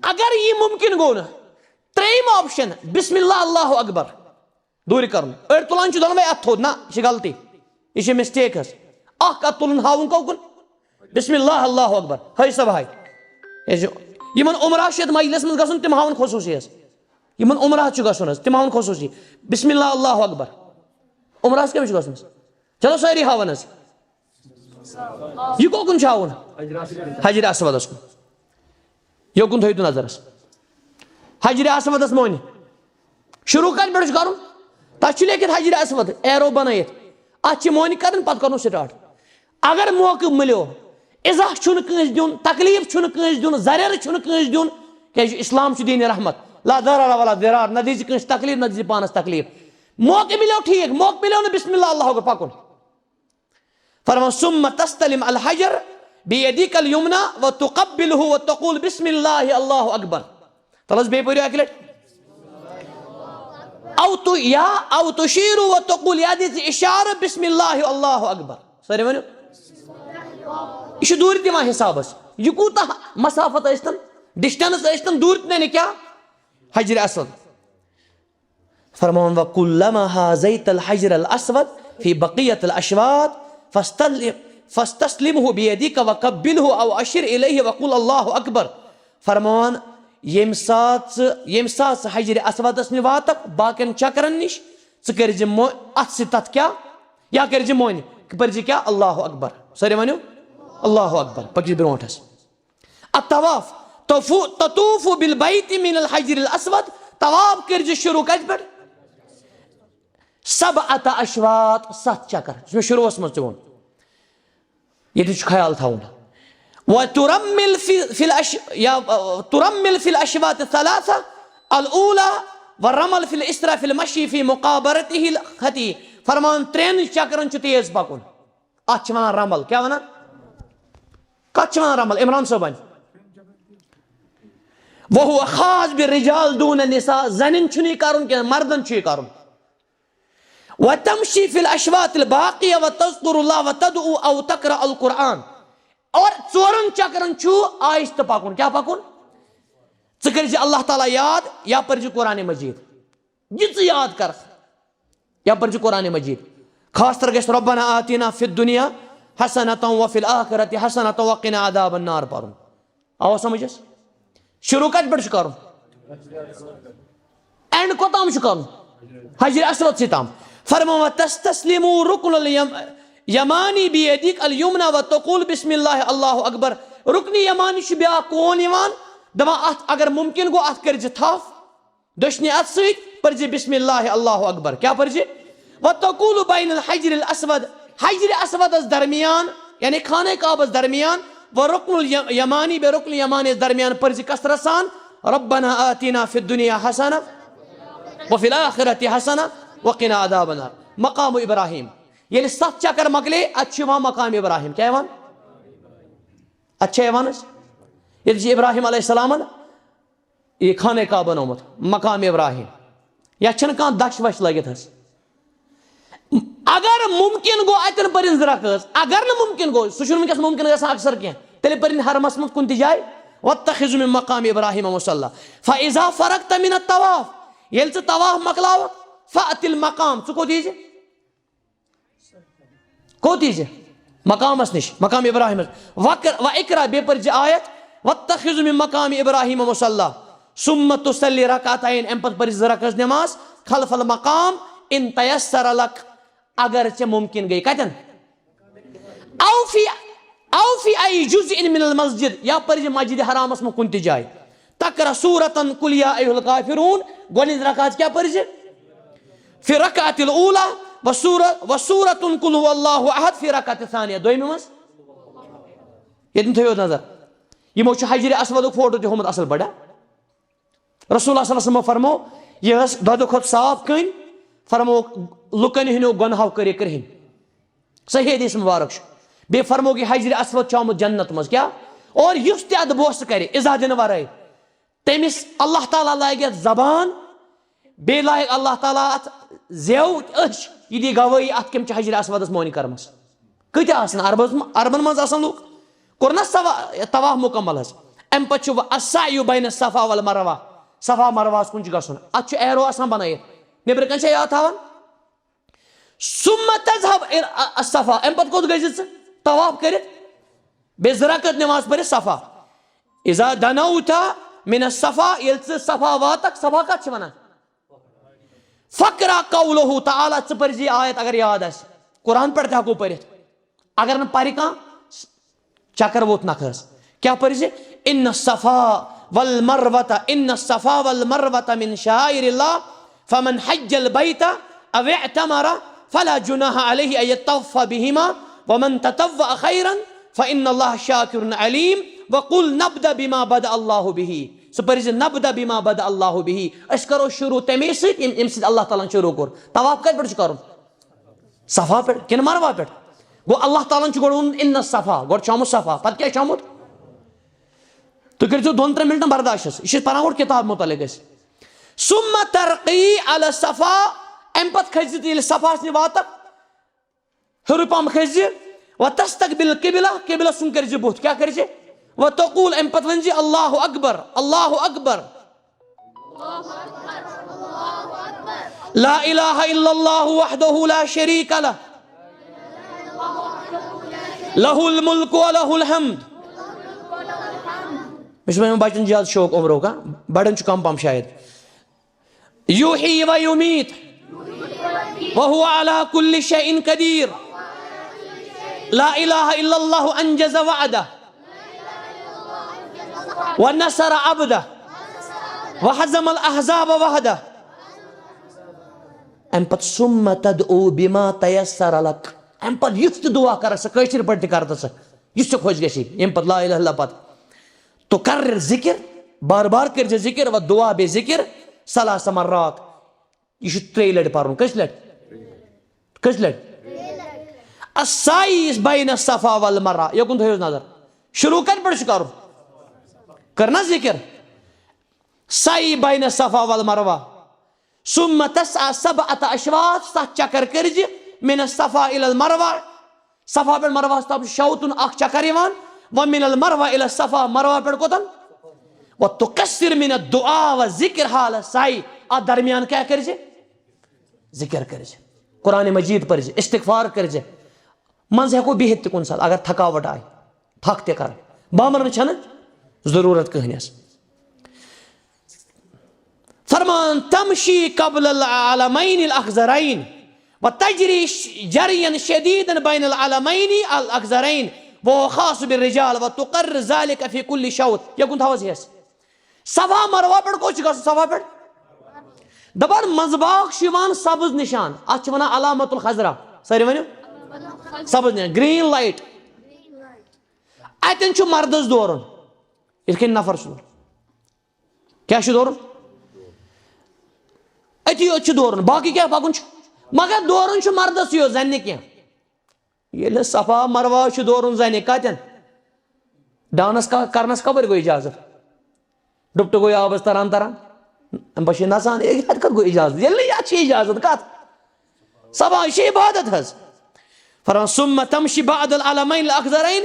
Speaker 1: اگر یہِ ممکن گوٚو نہٕ ترٛیٚیِم آپشن بسم اللہ اللہ اکبر دوٗرِ کرُن أڑۍ تُلان چھِ دۄنوَے اتھ تھوٚد نہ یہِ چھِ غلطی یہِ چھِ مسٹیک حظ اکھ اتھ تُلُن ہاوُن کوکُن بسم اللہ اللہ اکبر ہاے صاحب ہاے یِمن عمرہ چھُ یتھ مجلس منٛز گژھُن تِم ہاوَن خصوٗصی حظ یِمن عمرہ چھُ گژھُن حظ تِم ہاوَن خصوٗصی بسم اللہ اللہ اکبر عمرہس کٔمِس چھُ گژھُن حظ چلو سٲری ہاوَن حظ یہِ کوکُن چھُ ہاوُن حجر اسودس کُن یوکن تھٲیِو تُہۍ نظرس حجرِ اسودس مونہِ شروع کتہِ پٮ۪ٹھ چھُ کرُن تتھ چھُ لیکھِتھ حجرِ اسود ایرو بنٲیِتھ اتھ چھِ مونہِ کرٕنۍ پتہٕ کرُن سٹارٹ اگر موقعہٕ مِلیو اِزا چھُنہٕ کٲنٛسہِ دیُن تکلیٖف چھُنہٕ کٲنٛسہِ دیُن زرٮ۪ر چھُنہٕ کٲنٛسہِ دیُن کیازِ اسلام چھُ دیٖنہِ رحمت لا ضرر ولا ضرار نہ دِی ژٕ کٲنٛسہِ تکلیٖف نہ دِی ژٕ پانس تکلیٖف موقعہٕ مِلیو ٹھیٖک موقعہٕ مِلیو نہٕ بسم اللہ اللہ اکبر پکُن فرمان ثم تستلم الحجر بيديك اليمنى وتقبله وتقول بسم الله الله اكبر تلس بیٚیہِ پٔرِو اکہِ لٹہِ او تشير وتقول یا دِی ژٕ اشارٕ بسم الله الله اكبر سٲری ؤنِو یہ چھُ دوٗرِ دِوان حسابس یہ کوٗتاہ مسافت ٲسۍتن ڈسٹنس ٲسۍتن دوٗرِ تہِ کیٛاہ حجرِ اسود فرمان وكلما هازيت الحجر الاسود في بقية الاشواط فاستسلمه بيديك وقبله او اشر اليه وقل الله اكبر فرمان یم سات حجر اسودس نش واتک باقین چکرن نش ژٕ کٔرۍ زِ اتھ سۭتۍ تتھ کیٛاہ یا کٔرۍ زِ مونہِ پٔرۍ زِ کیٛاہ اللہ اکبر سٲری ؤنِو اللہ اکبر پٔکِو برونٛٹھس الطواف تطوف بالبيت من الحجر الاسود طواف کٔرۍ زِ شروع کتہِ پٮ۪ٹھ 7 اشواط 7 چکر یُس مےٚ شروعس منٛز تہِ ووٚن ییٚتہِ چھُ خیال تھاوُن وترمل في الاشواط 3 الاولى والرمل في الاسرى في المشي في مقابرته الخطي فرمان 3 چکرن چھُ تیز پکُن اتھ چھِ ونان رمل کیٛاہ ونان کتھ چھِ ونان رمل عمران صٲب ونہِ وهو خاص بالرجال دون النساء زنٮ۪ن چھُنہٕ یہِ کرُن کینٛہہ مردن چھُ یہِ کرُن وتمشي في الاشواط الباقية وتذكر الله وتدعو او تقرأ القرآن اور 4 چکرن چھُ آہستہ پکُن کیٛاہ پکُن ژٕ کٔرۍ زِ اللہ تعالیٰ یاد یا پٔرۍ زِ قرآنِ مجیٖد یہِ ژٕ یاد کر یا پٔرۍ زِ قرآنِ مجیٖد خاص طور گژھِ ربنا آتنا فی الدنیا حسنة وفی الآخرة حسنة وقنا عذاب النار پرُن آوا سمجھس شروع کتہِ پٮ۪ٹھ چھُ کرُن اینڈ کوٚتام چھُ کرُن حجرِ اسود سۭتۍ تام فرمان وتستسلموا ركن اليماني بيديك اليمنى وتقول بسم الله الله اكبر ركن یمانی چھُ بیاکھ کون یِوان دپان اتھ اگر ممکن گوٚو اتھ کٔرۍ زِ تھپھ دٔچھنہِ اتھٕ سۭتۍ پٔرۍ زِ بسم الله الله اكبر کیٛاہ پٔرۍ زِ وتقول بين الحجر الاسود حجرِ اسودس درمیان یعنی خانہ کعبس درمیان وركن اليماني بیٚیہِ ركن یمانِس درمیان پٔرۍ زِ کثرت سان ربنا آتنا في الدنيا حسنة وفي الآخرة حسنة وقنا عذاب النار مقام ابراہیم ییٚلہِ 7 چکر مکلے اتھ چھُ یِوان مقام ابراہیم کیٛاہ یِوان اتھ چھا یِوان أسۍ ییٚلہِ چھِ ابراہیم علیہ السلامن یہِ خانہ کعبہ بنومُت مقام ابراہیم یتھ چھنہٕ کانٛہہ دچھ وچھ لٲگِتھ حظ اگر ممکن گوٚو اتٮ۪ن پٔرِنۍ 2 رکٲژ اگر نہٕ ممکن گوٚو سُہ چھُنہٕ وٕنکیٚس ممکن گژھان اکثر کینٛہہ تیٚلہِ پٔرِنۍ حرمس منٛز کُنہِ تہِ جایہِ واتخذوا من مقام ابراہیم مصلی فاذا فرغت من الطواف ییٚلہِ ژٕ طواف مکلاوکھ فأت المقام ژٕ کوٚت یی زِ مقامس نش مقام ابراہیمس واقرا بیٚیہِ پٔرۍ زِ آیت واتخذوا من مقام ابراہیم مصلی ثم تصلی رکعتین امہِ پتہٕ پٔرۍ زِ 2 رکعت نٮ۪ماز خلف المقام ان تیسر لک اگر ژےٚ ممکن گٔے کتٮ۪ن او فی ای جزء من المسجد یا پٔرۍ زِ مسجدِ حرامس منٛز کُنہِ تہِ جایہِ تقرأ سورة قل یا ایھا الکافرون گۄڈنِچ رکعت کیٛاہ پٔرۍ زِ فی الرکعة الأولى وسورة قل هو الله احد فی الرکعة الثانية دویمہِ منٛز ییٚتٮ۪ن تھٲیِو نظر یِمو چھُ حجرِ اسودُک فوٹو تہِ ہومُت اصل پٲٹھۍ رسول اللہ صلی اللہ علیہ وسلم فرمو یہِ ٲس دۄدٕ کھۄتہٕ صاف کٔنۍ فرموکھ لُکن ہٕنٛدیو گۄنہو کٔر یہِ کرٛہِنۍ صحیح حدیث مبارک چھُ بیٚیہِ فرموکھ یہِ حجرِ اسود چھُ آمُت جنت منٛز کیٛاہ اور یُس تہِ اتھ بوسہٕ کرِ اِزا دِنہٕ ورٲے تٔمِس اللہ تعالیٰ لاگہِ اتھ زبان بیٚیہِ لایہِ اللہ تعالیٰ اتھ زیو أچھ یہِ دی گوٲیی اتھ کٔمۍ چھِ حجرِ اسودس مونہِ کٔرمٕژ کۭتیاہ آسن اربن منٛز آسان لُکھ کوٚر نا طواف مُکمل حظ امہِ پتہٕ چھُ السعی بین الصفا والمروہ صفا مروہس کُن چھُ گژھُن اتھ چھُ ایرو آسان بنٲیِتھ نیبرٕ کنۍ چھا یاد تھاوان ثم تذهب الصفا امہِ پتہٕ کوٚت گٔژھِتھ ژٕ طواف کٔرِتھ بیٚیہِ 2 رکعت نٮ۪ماز پٔرِتھ صفا اذا دنوت من الصفا ییٚلہِ ژٕ صفا واتکھ صفا کتھ چھِ ونان فقرا قوله تعالیٰ ژٕ پٔرۍ زِ یہِ آیت اگر یاد آسہِ قرآن پٮ۪ٹھ تہِ ہٮ۪کو پٔرِتھ اگر نہٕ پرِ کانٛہہ چکر ووت نکھٕ حظ کیٛاہ پٔرۍ زِ ان الصفا والمروة إن الصفا والمروة من شعائر الله فمن حج البيت أو اعتمر فلا جناح عليه أن يطوف بهما ومن تطوع خيرا فإن الله شاكر عليم وقل نبدأ بما بدأ الله به. سپرز نبدأ بما بدأ الله به. أس کرو شروع تمی سۭتۍ ییٚمہِ سۭتۍ اللہ تعالیٰ شروع کوٚر. طواف کتہِ پٮ۪ٹھ چھُ کرُن؟ صفا پٮ۪ٹھ کِنہٕ مروہ پٮ۪ٹھ؟ گوٚو اللہ تعالیٰ چھُ گۄڈٕ ووٚنمُت اِن صفا، گۄڈٕ چھُ آمُت صفا، پتہٕ کیٛاہ چھُ آمُت؟ تُہۍ کٔرۍزیو 2-3 منٹن برداشت. یہِ چھِ پران گۄڈٕ کِتاب مُتعلق أسۍ. ثم ترقی علی صفا، امہِ پتہٕ کھٔسۍ زِ ییٚلہِ صفاہس نِش واتکھ ہیوٚر پہم کھٔسۍ زِ وتستقبل القبلہ، قبلہ سُنٛد کٔرۍ زِ بُتھ. کیٛاہ کٔرۍ زِ؟ وتقول، امہِ پتہٕ ؤنۍ زِ اللہ اکبر اللہ اکبر لا الہ الا اللہ وحدہ لا شریک لہ لہ الملک ولہ الحمد. مےٚ چھُ وۄنۍ بچن زیادٕ شوق عمرو کا، بڑن چھُ کم پہم شاید. یوحی و یمیٖت وہو علی کل شیء قدیر لا الہ الا اللہ انجز وعدہ ونصر عبدہ وحزم الاحزاب وحدہ. امہِ پتہٕ ثم تدعو بما تیسر لک، امہِ پتہٕ یُس تہِ دعا کرکھ ژٕ کٲشِر پٲٹھۍ تہِ کر تہٕ ژٕ یُس ژےٚ خۄش گژھی. ییٚمہِ پتہٕ لا الہ الا پتہٕ تو کرر ذکر، بار بار کٔرۍ زِ ذکر و دعا بیٚیہِ ذکر ثلاث مرات. یہ چھُ 3 لٹہِ پرُن. کٔژِ لٹہِ؟ السعی بین الصفا والمروہ. یوکُن تھٲیِو نظر. شروع کتہِ پٮ۪ٹھ چھُ کرُن؟ کٔر نا ذکر. سعی بین الصفا والمروہ. ثم تسعى 7 اشواط، 7 چکر کٔرۍ زِ من الصفا الى المروہ. صفا پٮ۪ٹھ مروہس تام چھُ شوتُن اکھ چکر یِوان. ومن المروہ الى الصفا، مروہ پٮ۪ٹھ کوٚتن؟ وتقصر من الدعاء وذکر حال السعی. اتھ درمیان کیٛاہ کٔرۍ زِ؟ ذکر کٔرۍ زِ، قرآن مجید پٔرۍ زِ، استغفار کٔرۍ زِ. منٛزٕ ہٮ۪کو بِہِتھ تہِ کُنہِ ساتہٕ اگر تھکاوٹ آیہِ، تھکھ تہِ کرٕنۍ، بامبرنٕچ چھنہٕ ضروٗرت کٕہٕنۍ. فرمان تمشی قبل العلمین الاخضرین وتجری جریا شدیدا بین العلمین الاخضرین وهو خاص بالرجال وتقرر ذلك في كل شوط. یکُن تھاوس یس. صفا مروہ پٮ۪ٹھ کوٚت چھُ گژھُن؟ صفا پٮ۪ٹھ دپان منٛزٕ باغ چھُ یِوان سبز نشان، اتھ چھِ ونان علامت الخضرا. سٲری ؤنِو سبز نشان، گریٖن لایٹ. اتٮ۪ن چھُ مردس دورُن یِتھ کٔنۍ نفر چھُ دورُن. کیٛاہ چھُ دورُن؟ أتی یوت چھُ دورُن، باقٕے کیٛاہ پکُن چھُ، مگر دورُن چھُ مردس یوت، زنہِ نہٕ کینٛہہ. ییٚلہِ صفا مروہ چھُ دورُن زنہِ کتٮ۪ن؟ ڈانس کرنس کپٲرۍ گوٚو اجازت؟ ڈُپٹہٕ گوٚو آبس تران بہٕ چھِ نژان، یتھ کتھ گوٚو اجازت؟ ییٚلہِ نہٕ یتھ چھِ اجازت کتھ؟ صفا یہِ چھِ عبادت حظ. فرمان ثم تمشی بعد العلمین الاخضرین.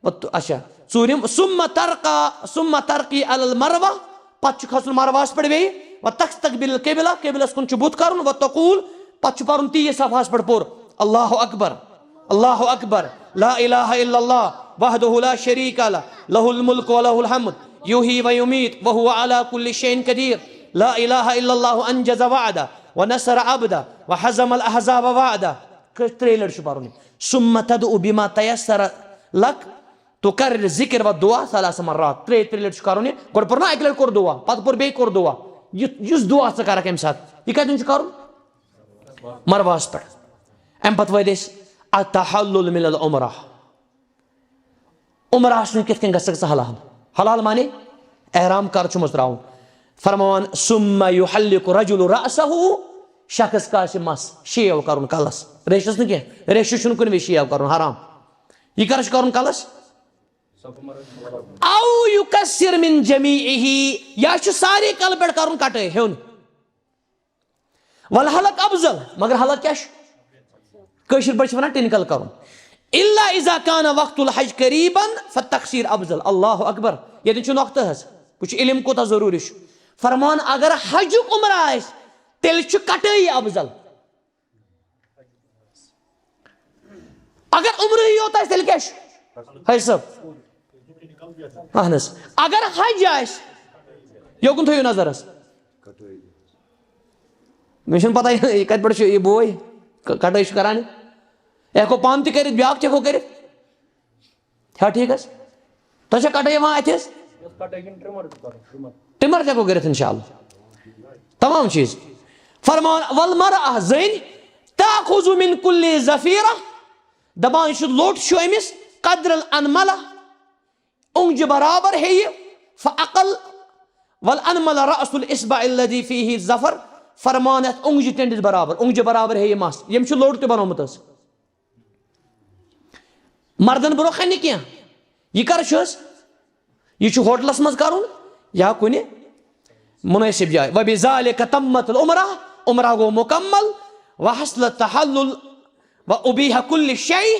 Speaker 1: اچھا ژوٗرِم ثم ترقی علی المروہ، پتہٕ چھُ کھسُن مروہس پٮ۪ٹھ بیٚیہِ. وتستقبل القبلہ، قبلس کُن چھُ بُتھ کرُن. وتقول، پتہٕ چھُ پرُن تی صفاہس پٮ۪ٹھ پوٚر اللہ اکبر اللہ اکبر لا الہ الا اللہ وحدہ لا شریک لہ لہ الملک ولہ الحمد یحیی و یمیٖت وہو علی کل شیء قدیر لا الہ الا اللہ انجز وعدہ ونصر عبدہ وحزم الاحزاب وعدہ. 3 لٹہِ چھُ پرُن. ثم تدعو بما تیسر لک تقرر ذکر و دعا 3 مرات. 3 لٹہِ چھُ کرُن یہِ. گۄڈٕ پوٚر نا اکہِ لٹہِ کوٚر دعا، پتہٕ پوٚر بیٚیہِ کوٚر دعا. یُس دعا ژٕ کرکھ امہِ ساتہٕ یہِ کتٮ۪ن چھُ کرُن؟ مروہس پٮ۪ٹھ. امہِ پتہٕ وٲتۍ أسۍ التحلل من العمرہ. عمرہس منٛز کِتھ کٔنۍ گژھکھ ژٕ حلال؟ حلال مانے احرام کر چھُمس تراوُن. فرمان ثم یحلق رجل رأسہ، شخص کاسہِ مس شیو کرُن کلس، ریشس نہٕ کینٛہہ، ریشس چھُنہٕ کُنہِ وِزِ شیو کرُن، حرام. یہِ کر چھُ کرُن کلس؟ او یُکسر من جمیعہ، یا چھُ سارے کلہٕ پٮ۪ٹھ کرُن کٹٲے ہیوٚن. والحلق افضل، مگر حلق کیٛاہ چھُ؟ کٲشِر پٲٹھۍ چھِ ونان ٹِنکل کرُن. الا اذا کان وقت الحج قریبا فتقصیر افضل. اللہ اکبر، ییٚتٮ۪ن چھُ نۄقطہٕ حظ، وٕچھ علم کوٗتاہ ضروٗری چھُ. فرمان اگر حجُک عمرہ آسہِ تیٚلہِ چھُ کٹٲیی افضل. اگر عمرٕے یوت آسہِ تیٚلہِ کیٛاہ چھُ؟ حج صٲب اہن حظ. اگر حج آسہِ، یوکُن تھٲیِو نظر حظ. مےٚ چھُنہٕ پتہ یہِ کتہِ پٮ۪ٹھ چھُ یہِ بوے کٹٲے چھُ کران. یہِ ہٮ۪کو پانہٕ تہِ کٔرِتھ، بیٛاکھ تہِ ہٮ۪کو کٔرِتھ. چھا ٹھیٖک حظ؟ تۄہہِ چھا کٹٲے یِوان اتھِ حظ؟ ٹمر تھیکو کٔرِتھ انشاءاللہ تمام چیز فرمان والمرأة زٔنۍ تأخذ من كل زفیرہ دپان یہِ چھُ لوٚٹ چھُ أمِس قدر الانملہ اونٛگجہِ برابر ہیٚیہِ فاقل والانملہ رأس الاصبع الذي فيه الظفر فرمان یتھ اونٛگجہِ ٹینڈِس برابر اونٛگجہِ برابر ہیٚیہِ مس ییٚمۍ چھُ لوٚٹ تہِ بنومُت حظ مردن برونٛہہ کنہِ نہٕ کینٛہہ یہِ کر چھُ حظ یہ ہوٹلس مز کرن یا کن مناسب جائے وبذالک تمت العمرہ عمرہ گو مکمل وحصل التحلل وابیح کل شیء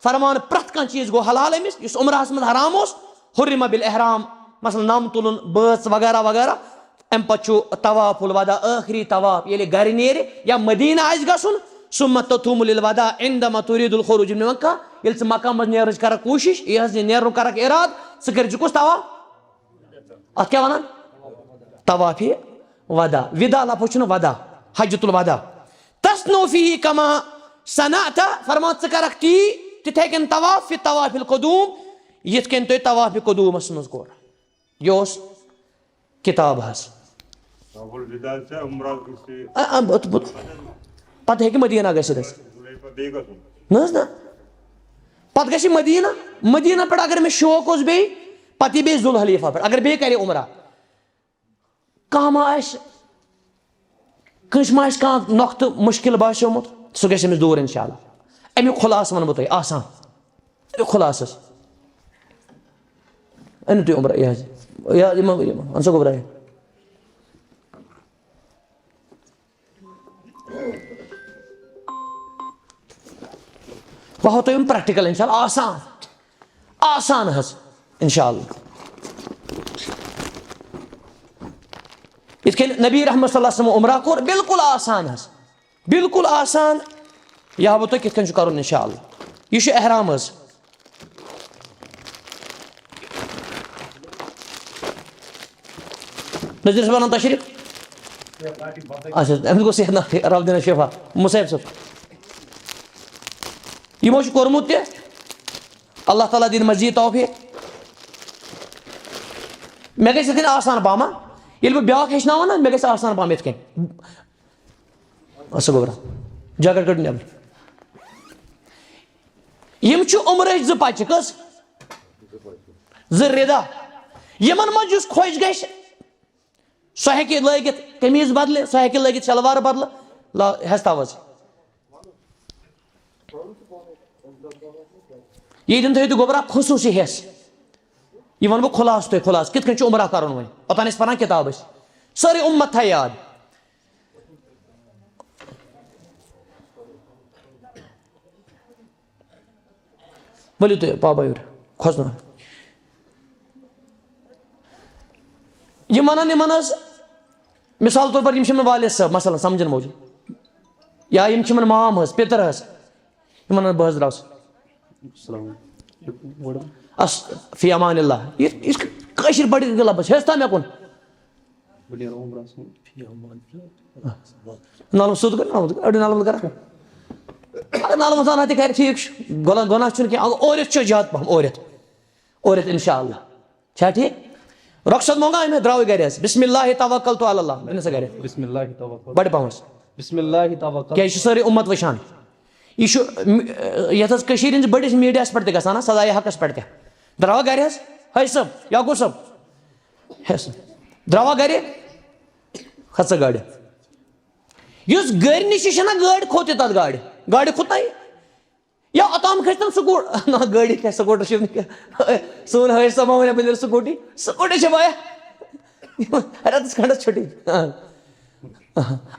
Speaker 1: فرمان پرت کان چیز گو حلال امس اس عمرہ مز حرام اس حرم بالاحرام مثلا نام تلن بٲژ وغیرہ وغیرہ ام پتہ طواف الوداع آخری طواف ییٚلہِ گرِ نیرِ یا مدینہ آسہِ گژھُن ثم تطوم للوداع عندما تريد الخروج من مکہ ییٚلہِ ژٕ مکہ منٛز نیرنٕچ کرکھ کوٗشش یہ حظ نیرنُک کرکھ اراد ژٕ کٔرۍ زِ کُس طواف اتھ کیاہ ونان طواف ودا ودا لفظ چھُنہٕ ودا حجۃ الوداع تصنع فیہ کما صنعت فرمان ژٕ کرکھ تی تِتھے کٔنۍ طواف فی طواف القدوم یِتھ کٔنۍ تۄہہِ طواف قدوٗمس منٛز کوٚر یہِ اوس کتاب حظ پتہٕ ہیٚکہِ مدینہ گٔژھِتھ حظ نہ حظ نہ پتہٕ گژھِ مدینہ مدینہ پٮ۪ٹھ اگر مےٚ شوق اوس بیٚیہِ پتہٕ یی بیٚیہِ ذوالحلیفہ پٮ۪ٹھ اگر بیٚیہِ کرِ عمرہ کانٛہہ ما آسہِ کٲنٛسہِ ما آسہِ کانٛہہ نۄقطہٕ مُشکِل باسیومُت سُہ گژھِ أمِس دوٗر انشاءاللہ امیُک خُلاصہٕ ونہٕ بہٕ تۄہہِ آسان امیُک خُلاصہٕ حظ أنِو تُہۍ عمرہ یہِ حظ اَن سا گوٚبرا بہٕ ہاوو تۄہہِ یِم پرٛٮ۪کٹِکل انشاءاللہ آسان آسان حظ انشاءاللہ یِتھ کٔنۍ نبی رحمت صلی اللہ علیہ وسلم عمرہ کوٚر بالکل آسان حظ بالکل آسان یہِ ہاوو تۄہہِ کِتھ کٔنۍ چھُ کرُن انشاءاللہ یہِ چھُ احرام حظ نظیٖر صٲب انان تشریٖف اچھا أمِس گوٚو صحت نفر رب دِنس شفا مُصعب صٲب یِمو چھُ کوٚرمُت تہِ اللہ تعالیٰ دِنۍ مزیٖد توفیٖق مےٚ گژھِ یِتھ کٔنۍ آسان پہم ییٚلہِ بہٕ بیٛاکھ ہیٚچھناوان نا مےٚ گژھِ آسان پہم یِتھ کٔنۍ اَصٕل گوٚبرا جاکٮ۪ٹ کٔڑِو نٮ۪بر یِم چھِ عمرٕچ زٕ پچہِ کٔژ زٕ رِدا یِمن منٛز یُس خۄش گژھِ سۄ ہیٚکہِ لٲگِتھ قمیٖض بدلہٕ سۄ ہیٚکہِ لٲگِتھ شلوار بدلہٕ ہٮ۪س تھاو حظ ییٚتٮ۪ن تھٲیِو تُہۍ گوٚبرا خصوٗصی ہٮ۪س یہِ وَنہٕ بہٕ خُلاصہٕ تۄہہِ خُلاصہٕ کِتھ کٔنۍ چھُ عمرہ کرُن وۄنۍ اوٚتام ٲسۍ پران کِتاب ٲسۍ سٲرٕے اُمت تھاوِ یاد ؤلِو تُہۍ پابا یورٕ کھوژناو یِم وَنان یِمن حظ مِثال طور پر یِم چھِ یِمن والد صٲب مثلاً سمجھن موٗجوٗب یا یِم چھِ یِمن مام حظ پِتٕر حظ یِمن حظ بہٕ حظ درٛاوُس فی امان اللہ یہِ کٲشِر پٲٹھۍ لفظ ہیٚس تھاو مےٚ کُن نالہٕ سیوٚد کر أڑۍ نالہٕ کران اگر نالہٕ منٛز تہِ کرِ ٹھیٖک چھُ گۄناہ چھُنہٕ کینٛہہ اورِتھ چھُ زیادٕ پہم اورِتھ انشاءاللہ چھا ٹھیٖک رۄخصت منٛگان مےٚ درٛاوٕے گرِ حظ بسم اللہ توکلتُ علی اللہ أنِو سا گرِ بڑِ پہم حظ کیٛازِ یہِ چھِ سٲرٕے اُمت وٕچھان یہِ چھُ یتھ حظ کٔشیٖرِ ہِنٛدِس بٔڑِس میٖڈیاہس پٮ۪ٹھ تہِ گژھان نا سدایہِ حقس پٮ۪ٹھ تہِ درٛاوا گرِ حظ حٲجی صٲب یعقوٗب صٲب ہٮ۪س درٛاوا گرِ کھژ سا گاڑِ یُس گرِ نِش چھِ نا گٲڑۍ کھوٚت یہِ تتھ گاڑِ کھوٚت نا یہِ یا اوٚتام کھٔتۍ نہ گٲڑی کیٛاہ سکوٗٹر چھُ سون حٲجی صٲب ما وَنہِ بہٕ نِرٕ سکوٗٹی چھِ بایا رٮ۪تس کھنٛڈس چھُٹی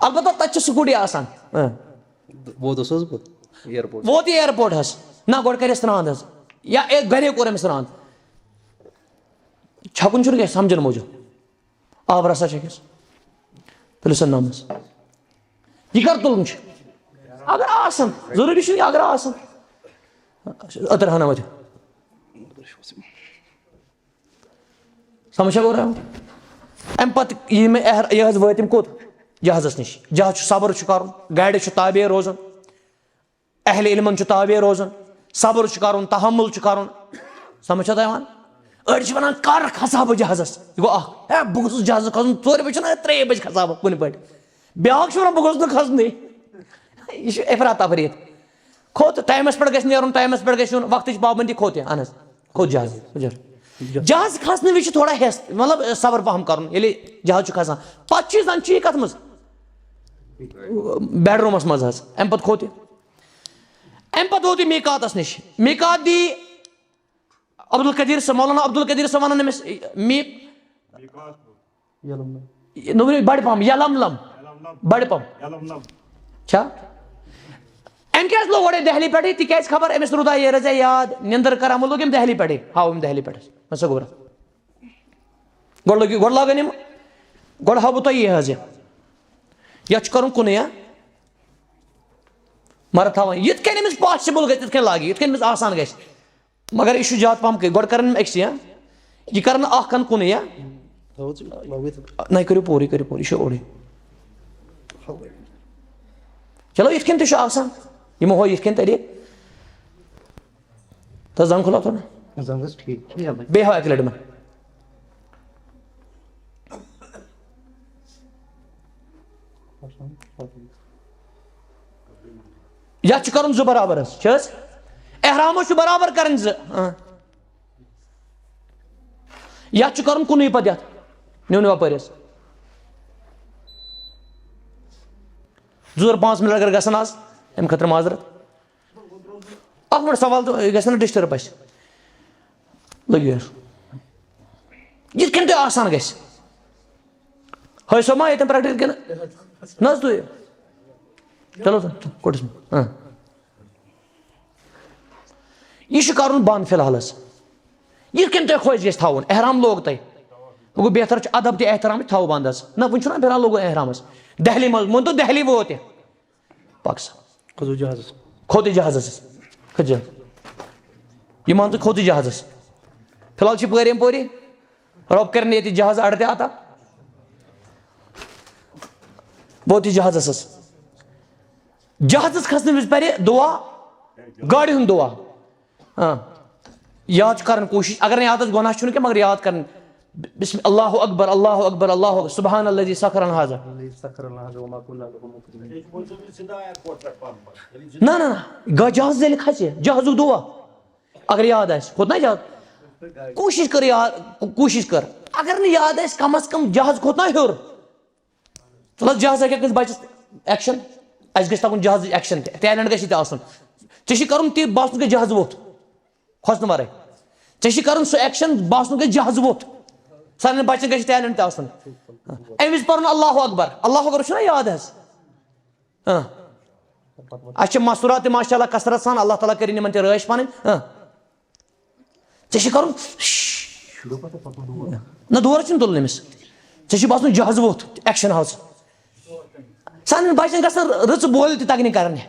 Speaker 1: البتہ تتہِ چھِ سکوٗٹی آسان ووت یہِ اِیرپورٹ حظ نہ گۄڈٕ کرِ سرٛان حظ یا گرے کوٚر أمِس سرٛان چھکُن چھُنہٕ کینٛہہ سمجھن موٗجوٗب آب رسا چھٔکِس تُلِو سا نمس یہِ کر تُلُن چھُ اگر آسان ضروٗری چھُنہٕ اگر آسان أتٕر ہنا وٲتِو سمجھ چھا گوٚو امہِ پتہٕ یہِ مےٚ یہِ حظ وٲتۍ یِم کوٚت جہازس نِش جہاز چھُ صبر چھُ کرُن گاڑِ چھُ تابے روزُن اہلِ علمن چھُ تابے روزُن صبر چھُ کرُن تحمُل چھُ کرُن سمجھ چھا تۄہہِ یِوان أڑۍ وَنان کر کھسا بہٕ جہازس یہِ گوٚو اکھ ہے بہٕ گوٚژھُس جہازس کھسُن 4 بجہِ چھُنہ 3 بجہِ کھسا بہٕ کُنہِ پٲٹھۍ بیٛاکھ چھُ وَنان بہٕ گوٚژھُس نہٕ کھسنُے یہِ چھُ افرا تفریٖد کھوٚت ٹایمَس پٮ۪ٹھ گژھِ نیرُن ٹایمَس پٮ۪ٹھ گژھِ یُن وقتٕچ پابنٛدی کھوٚت یہِ اہن حظ کھوٚت جہاز جہاز کھسنہٕ وِزِ چھُ تھوڑا ہٮ۪س مطلب صبر پہم کَرُن ییٚلہِ جہاز چھُ کھسان پتہٕ چھُ زن چھُ یہِ کتھ منٛز بیڈ روٗمَس منٛز حظ اَمہِ پتہٕ کھوٚت یہِ اَمہِ پتہٕ ووت یہِ میٖقاتس نِش میٖقات دی عبدالقدیٖر صٲب مولانا عبدالقدیٖر صٲب وَنان أمِس بڑِ پہم یلملم بڑِ پہم چھا أمۍ کیازِ لوگ گۄڈے دہلی پٮ۪ٹھٕے تِکیازِ خبر أمِس روٗدا یہِ روزیا یاد نِندٕر کران وۄنۍ لوگ أمۍ دہلی پٮ۪ٹھٕے ہاو أمۍ دہلی پٮ۪ٹھ وۄنۍ گوٚبرا گۄڈٕ لاگن یِم گۄڈٕ ہاو بہٕ تۄہہِ یہِ حظ یتھ چھُ کرُن کُنُے مرٕ تھاوان یِتھ کٔنۍ أمِس پاسِبٕل گژھِ تِتھ کٔنۍ لاگہِ یِتھ کٔنۍ أمِس آسان گژھِ مگر یہِ چھُ زیادٕ پہم گۄڈٕ کرن یِم أکسٕے یہِ کرن نہٕ اکھ کن کُنُے نہ یہِ کٔرِو پوٗرٕ یہِ چھُ اوڑٕے چلو یِتھ کٔنۍ تہِ چھُ آسان یِمو ہوو یِتھ کٔنۍ طریٖقہٕ تہٕ زنٛگ کھُلاو تو نہ بیٚیہِ ہاو اکہِ لٹہِ یِمن یتھ چھُ کرُن 2 برابر حظ چھِ حظ احرامس چھُ برابر کرٕنۍ 2 یتھ چھُ کرُن کُنُے پتہٕ یتھ نیُن یپٲرۍ حظ 2-5 مِنٹ اگر گژھن آز امہِ خٲطرٕ معذرت اکھ مِنٹ سوال تہٕ یہِ گژھِ نہٕ ڈسٹٔرب اَسہِ لٔگِو حظ یِتھ کٔنۍ تۄہہِ آسان گژھِ ہٲے صٲب ما ییٚتٮ۪ن پریکٹِس کِنہٕ نہ حظ تُہۍ چلو کوٚٹَس منٛز یہِ چھُ کرُن بنٛد فِلحال حظ یِتھ کٔنۍ تۄہہِ خۄش گژھِ تھاوُن احرام لوگ تۄہہِ وۄنۍ گوٚو بہتر چھُ ادب تہِ احترام تہِ تھاوو بنٛد حظ نہ وُنہِ چھُنہ فِلحال لوگُن احرامس دہلی منٛز مٲنتو دہلی ووت یہِ پک سا کھوٚت یہِ جہازس کھٔتۍ یہِ مان ژٕ کھوٚت یہِ جہازس فِلحال چھِ پٲرۍ پوری رۄب کرن ییٚتہِ جہاز اڑٕ تہِ عطا ووت یہِ جہازس حظ جہازس کھسنہٕ وِزِ پرِ دُعا گاڑِ ہُنٛد دُعا یاد چھُ کران کوٗشِش اگر نہٕ یاد آسہِ گۄناہ چھُنہٕ کینٛہہ مگر یاد کران بسم اللہ اکبر اللہ اکبر اللہ اکبر سبحان الذی سخر لنا هذا نہ نہ جہاز ییٚلہِ کھسہِ جہازُک دُعا اگر یاد آسہِ کھوٚت نا یاد کوٗشِش کر یاد کوٗشِش کر اگر نہٕ یاد آسہِ کم از کم جہاز کھوٚت نا ہیوٚر ژٕ لگ جہاز ہیٚکہِ گژھِ بچس ایکشن اَسہِ گژھِ تگُن جہازٕچ ایکشن تہِ ٹیلنٹ گژھِ تہِ آسُن ژےٚ چھُے کرُن تہِ باسُن گژھِ جہاز ووٚتھ کھۄژنہٕ ورٲے ژےٚ چھُے کرُن سُہ ایکشن باسُن گژھِ جہاز ووٚتھ سانٮ۪ن بچن گژھِ ٹیلنٹ تہِ آسُن امہِ وِزِ پرُن اللہ اکبر اللہ اکبر چھُنہ یاد حظ اَسہِ چھِ مسوٗرات تہِ ماشاء اللہ کثرت سان اللہ تعالیٰ کٔرِنۍ یِمن تہِ رٲچھ پنٕنۍ ژےٚ چھُے کرُن نہ دورٕ چھُنہٕ تُلُن أمِس ژےٚ چھُے باسُن جہاز ووٚتھ ایکشن ہاو ژٕ سانٮ۪ن بچن گژھن رٕژٕ بولہِ تہِ تگنہِ کرنہِ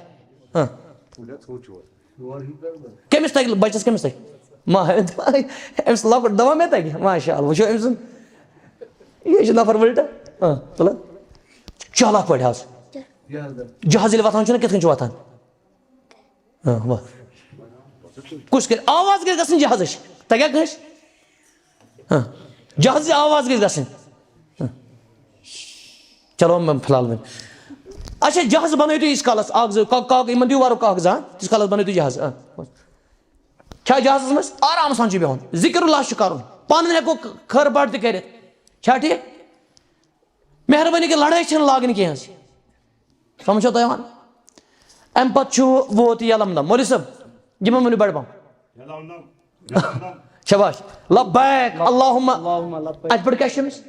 Speaker 1: کٔمِس تگہِ بچس کٔمِس تگہِ أمِس لۄکُٹ دپان مےٚ تگہِ ماشاء اللہ وٕچھو أمۍ سُنٛد یہِ چھُ نفر وٕلٹہٕ تُلان چالاک پٲٹھۍ حظ جہاز ییٚلہِ وۄتھان چھُنہ کِتھ کٔنۍ چھُ وۄتھان کُس کرِ آواز گژھِ گژھٕنۍ جہازٕچ تگیٛا کٲنٛسہِ جہازٕچ آواز گژھِ گژھٕنۍ چلو فِلحال وۄنۍ اچھا جہاز بنٲیِو تُہۍ ییٖتِس کالس اکھ 2 یِمن دِیِو وارٕ کاغذ تیٖتِس کالس بنٲیِو تُہۍ جہاز چھا جہازس منٛز آرام سان چھُ بِہُن ذِکر اللہ چھُ کرُن پانہٕ ؤنۍ ہٮ۪کو خٲر بار تہِ کٔرِتھ چھا ٹھیٖک مہربٲنی کٔرِتھ لڑٲے چھنہٕ لاگٕنۍ کینٛہہ حظ سمجھو تۄہہِ یِوان امہِ پتہٕ چھُ ووت یلملم مولوی صٲب یِمن ؤنِو بڑِ پہم شاباش لبیک اللہُمہ اتہِ پٮ۪ٹھ کیٛاہ چھُ أمِس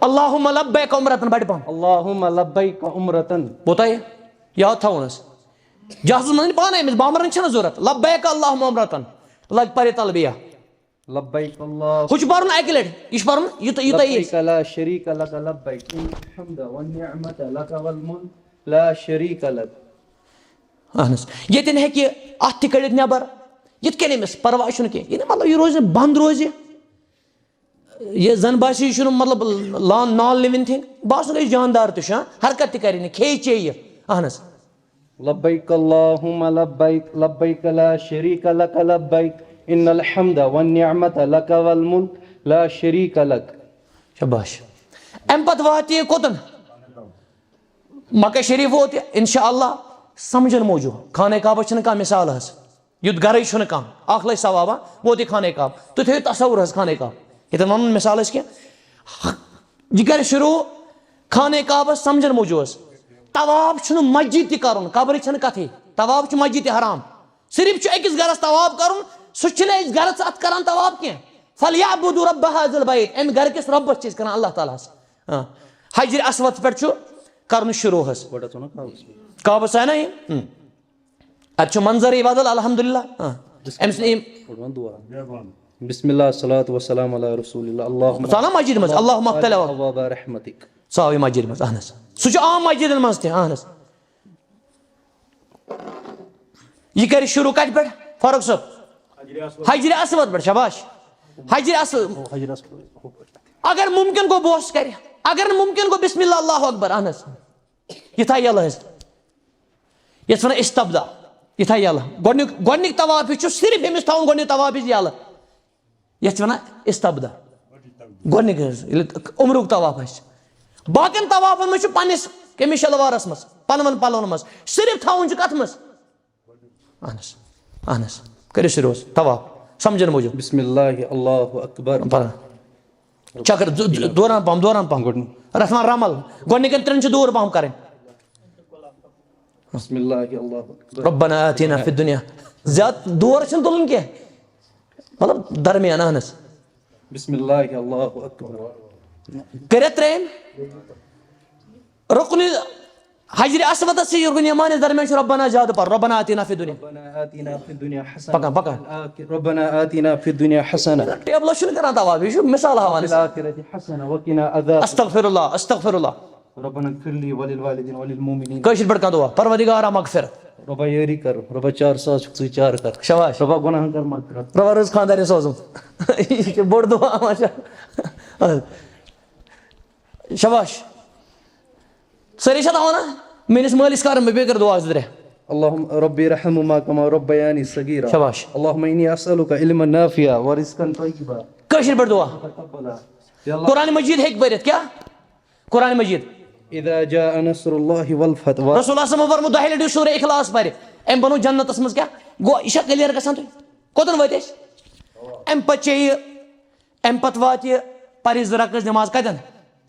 Speaker 1: اللہُمہ لبیک عمرتن بڑِ پہم
Speaker 2: اللہُمہ لبیک عمرتن
Speaker 1: ووتاہ یہِ یاد تھاوُن حظ جہازس منٛز أنۍ پانے أمِس بامبرٕنۍ چھنہٕ ضوٚرتھ لبیک اللہُمہ عمرتن لگ پرِ تلبیہ
Speaker 2: لبیک اللہ
Speaker 1: ہُہ چھُ پرُن اکہِ لٹہِ یہِ چھُ پرُن یوٗتاہ
Speaker 2: لبیک لا شریٖک لک لبیک ان الحمد والنعمۃ لک والملک لا شریٖک لک
Speaker 1: اہن حظ ییٚتٮ۪ن ہیٚکہِ اتھ تہِ کٔڑِتھ نٮ۪بر یِتھ کٔنۍ أمِس پرواے چھُنہٕ کینٛہہ یہِ نہٕ مطلب یہِ روزِ نہٕ بنٛد روزِ یہِ زن باسہِ یہِ چھُنہٕ مطلب نان لِوِنگ تھِنگ باسُن گژھِ جاندار تہِ چھُ حرکت تہِ کرِ نہٕ کھیٚیہِ چیٚیہِ اہن حظ
Speaker 2: لبیک اللہُمہ لبیک لبیک لا شریٖک لک لبیک إن الحمد والنعمة لك والملك لا شريك لك.
Speaker 1: شباش. ام پت واتی کوتن مکہ شریف ووت انشاءاللہ سمجھن موجود خانہ کعبہ چھنہ کانٛہہ مثال حظ یُتھ گرے چھُنہ کانٛہہ اکھ لچھ ثوابا ووت یہ خانہ کعبہ تُہۍ تھٲیِو تصور حظ خانہ کعبہ ییٚتٮ۪ن ونُن مثال حظ کینٛہہ یہ کرِ شروع خانہ کعبہ سمجھن موجود حظ طواف چھُنہٕ مسجد تہِ کرُن قبرٕچ چھنہٕ کتھٕے طواف چھُ مسجد تہِ حرام صرف چھُ أکِس گرس طواف کرُن سُہ چھِنہٕ أسۍ گرس اتھ کران طواف کینٛہہ فَلْيَعْبُدُوا رَبَّ هَذَا الْبَيْتِ امہِ گرٕ کِس رۄبس چھِ أسۍ کران اللہ تعالیٰ ہس حجر اسود پٮ۪ٹھ چھُ کرُن شروع حظ کعبہ سا نا یہ اتھ چھُ منظرے بدل الحمدللہ أمۍ سٕنٛدِ
Speaker 2: بسم الله الصلاة والسلام على رسول الله. اللهم
Speaker 1: سالہ مسجد منٛز اللہُمَّ اغفِر
Speaker 2: أبواب رحمتك.
Speaker 1: ساوٕے مسجد منٛز اہن حظ سُہ چھُ عام مسجدن منٛز تہِ اہن حظ یہ کرِ شروع کتہِ پٮ۪ٹھ فاروق صٲب حجر اسود پٮ۪ٹھ شباش حجر اسود اگر ممکن گو بوس کرِ اگر نہٕ ممکن گو بسم اللہ اللہ اکبر اہن حظ یہ تھا یلہٕ حظ یتھ ونان استبدا یہ تھا یلہٕ گۄڈنیُک طواف چھُ صرف أمِس تھاوُن گۄڈنیُک طواف یلہٕ یتھ ونان استبدا گۄڈنیُک حظ ییٚلہِ عمرُک طواف آسہِ باقین طوافن منٛز چھُ پننِس قمیٖض شلوارس منٛز پنون پلون منٛز صرف تھاوُن چھُ کتھ منٛز اہن حظ اہن حظ کٔرِو شروع حظ طواف سمجھن موجود
Speaker 2: بسم الله الله أكبر.
Speaker 1: چکر دوران پہم رسمان رمل گۄڈنِکٮ۪ن ترٛٮ۪ن چھِ دوٗر پہم کرٕنۍ
Speaker 2: بسم الله الله أكبر.
Speaker 1: ربنا آتنا فی الدنیا زیادٕ دور چھُنہٕ تُلُن کینٛہہ مطلب درمیان اہن حظ
Speaker 2: بسم الله الله أكبر.
Speaker 1: کٔرِتھ ترٛیٚیِم رُکنہِ حجرِ اسودس سۭتۍ رُکنہِ یمانِس درمیان چھُ ربنا زیادٕ پر ربنا آتنا فی الدنیا
Speaker 2: ربنا آتنا في الدنيا حسنة.
Speaker 1: پکان پکان
Speaker 2: ربنا آتنا في الدنيا حسنة.
Speaker 1: ٹیبلس چھُنہٕ کران طواف یہِ چھُ مثال ہاوان
Speaker 2: وفي الآخرة حسنة وقنا عذاب.
Speaker 1: استغفر اللہ استغفر اللہ
Speaker 2: ربنا اغفر لي وللوالدين وللمؤمنين.
Speaker 1: کٲشِر پٲٹھۍ کانٛہہ دُعا پروردگارا مغفر
Speaker 2: ربا یٲری کر ربا 4 ساس چھُکھ ژٕ چار کر
Speaker 1: شباش
Speaker 2: ربا گۄناہن کر مغفرت.
Speaker 1: رۄبا رٕژ خانٛدارٮ۪ن سوزُم یہِ چھُ بوٚڑ دُعا ماشا شباش سٲری چھا تھاوان میٲنِس مٲلِس کر بہٕ بیٚیہِ کر دُعا 2-3
Speaker 2: اللهم ربي ارحمهما كما ربياني صغيرا.
Speaker 1: شباش
Speaker 2: اللهم اني اسالك علما نافعا ورزقا طيبا.
Speaker 1: کٲشِر پٲٹھۍ دُعا
Speaker 2: تقبلا. يا الله
Speaker 1: قرآن مجیٖد ہیٚکہِ پٔرِتھ کیٛاہ قرآن مجیٖد
Speaker 2: اذا جاء نصر الله والفتح.
Speaker 1: رسول اللہ صٲبن فرموو 10 لٹہِ سورہ اخلاص پرِ أمۍ بنوو جنتس منٛز کیٛاہ گوٚو یہِ چھا کلیر گژھان تۄہہِ کوٚتن وٲتۍ أسۍ اَمہِ پتہٕ چیٚیہِ اَمہِ پتہٕ واتہِ پرِ 2 رکعت نٮ۪ماز کتٮ۪ن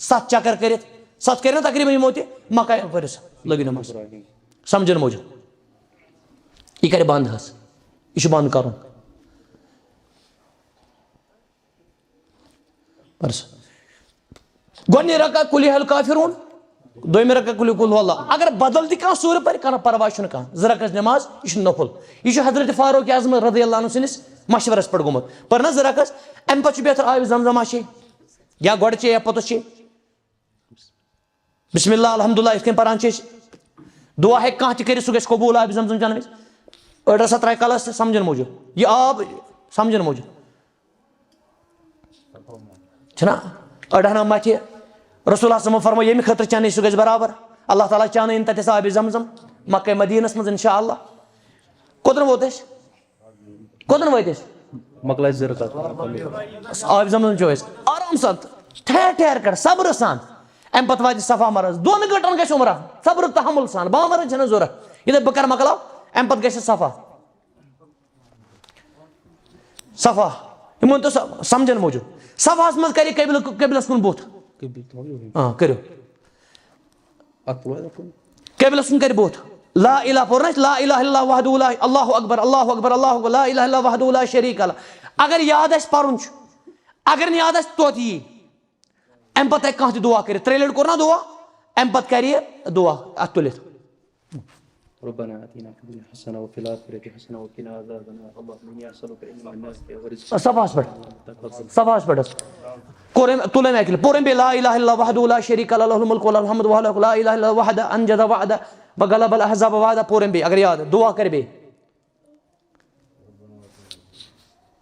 Speaker 1: 7 چکر کٔرِتھ 7 کٔرۍ نا تقریٖبن یِمو تہِ مکہ پٔرِو سا لٲگِو نٮ۪ماز سمجھن موجوٗب یہِ کرِ بنٛد حظ یہِ چھُ بنٛد کرُن پٔرِو سا گۄڈنِچ رکعت قُلِ یا الکافِروٗن دوٚیمہِ رکعت قُلِ قُل ہُوَ اللہ اگر بدل تہِ کانٛہہ سوٗرٕ پرِ کانٛہہ پرواے چھُنہٕ کانٛہہ 2 رکعت نٮ۪ماز یہِ چھُ نفل یہِ چھُ حضرت فاروق اعظم رضی اللہ عنہ سٕنٛدِس مشورس پٮ۪ٹھ گوٚمُت پٔر نا 2 رکعت اَمہِ پتہٕ چھُ بہتر آبِ زم زما چے یا گۄڈٕ چے یا پوٚتُس چے بسم اللہ الحمدللہ یِتھ کٔنۍ پران چھِ أسۍ دُعا ہیٚکہِ کانٛہہ تہِ کٔرِتھ سُہ گژھِ قبوٗل آبِ زم زم چٮ۪نہٕ وِزِ أڑۍ رژھا ترٛایہِ کلس تہِ سمجھن موٗجوٗب یہِ آب سمجھن موٗجوٗب چھُنہ أڑۍ ہنا متھِ رسول اللہ صٲبن فرموو ییٚمہِ خٲطرٕ چٮ۪نٕے سُہ گژھِ برابر اللہ تعالیٰ چانٲیِن تتٮ۪س آبِ زم زم مکہ مدیٖنس منٛز انشاء اللہ کوٚتن ووت أسۍ کوٚتن وٲتۍ أسۍ
Speaker 2: مۄکلایہِ 2 رکعت
Speaker 1: آبِ زم زم چیٚو أسۍ آرام سان ٹھہر ٹھہر کر صبرٕ سان اَمہِ پتہٕ واتہِ صفا مرض 2 گٲنٛٹن گژھِ عمرہ صبرٕ تحمُل سان بامبرٕچ چھنہٕ ضوٚرتھ یِتھٕے بہٕ کرٕ مۄکلاو اَمہِ پتہٕ گژھِ صفا صفا یہِ مٲنۍ تو سمجھن موٗجوٗب صفاہس منٛز کرِ قبلس کُن بُتھ کٔرِو قبلس کُن کرِ بُتھ لا الہ پوٚر نہ لا الہ الا اللہ وحدہ لا اللہ اکبر اللہ اکبر اللہ اکبر لا الہ الا اللہ وحدہ لا شریٖک لہ اگر یاد آسہِ پرُن چھُ اگر نہٕ یاد آسہِ توتہِ یی اَمہِ پتہٕ ہیٚکہِ کانٛہہ تہِ دُعا کٔرِتھ 3 لٹہِ کوٚر نا دُعا اَمہِ پتہٕ کرِ یہِ دُعا اَتھ تُلِتھ
Speaker 2: ربنا آتنا في الدنيا حسنة وفي الآخرة حسنة وقنا عذاب النار. اللهم إني أسألك علما نافعا ورزقا
Speaker 1: صفاہس پٮ۪ٹھ صفاہس پٮ۪ٹھ حظ کوٚر أمۍ تُل أمۍ اَکہِ لٹہِ پوٚر أمۍ بیٚیہِ لا الہ الا اللہ وحدہ لا شریٖک لہ لہُ الملک وله الحمد وهو على لا الہ الا اللہ وحدہ انجز وعدہ وغلب الاحزاب وحدہ پوٚر أمۍ بیٚیہِ اگر یاد دُعا کرِ بیٚیہِ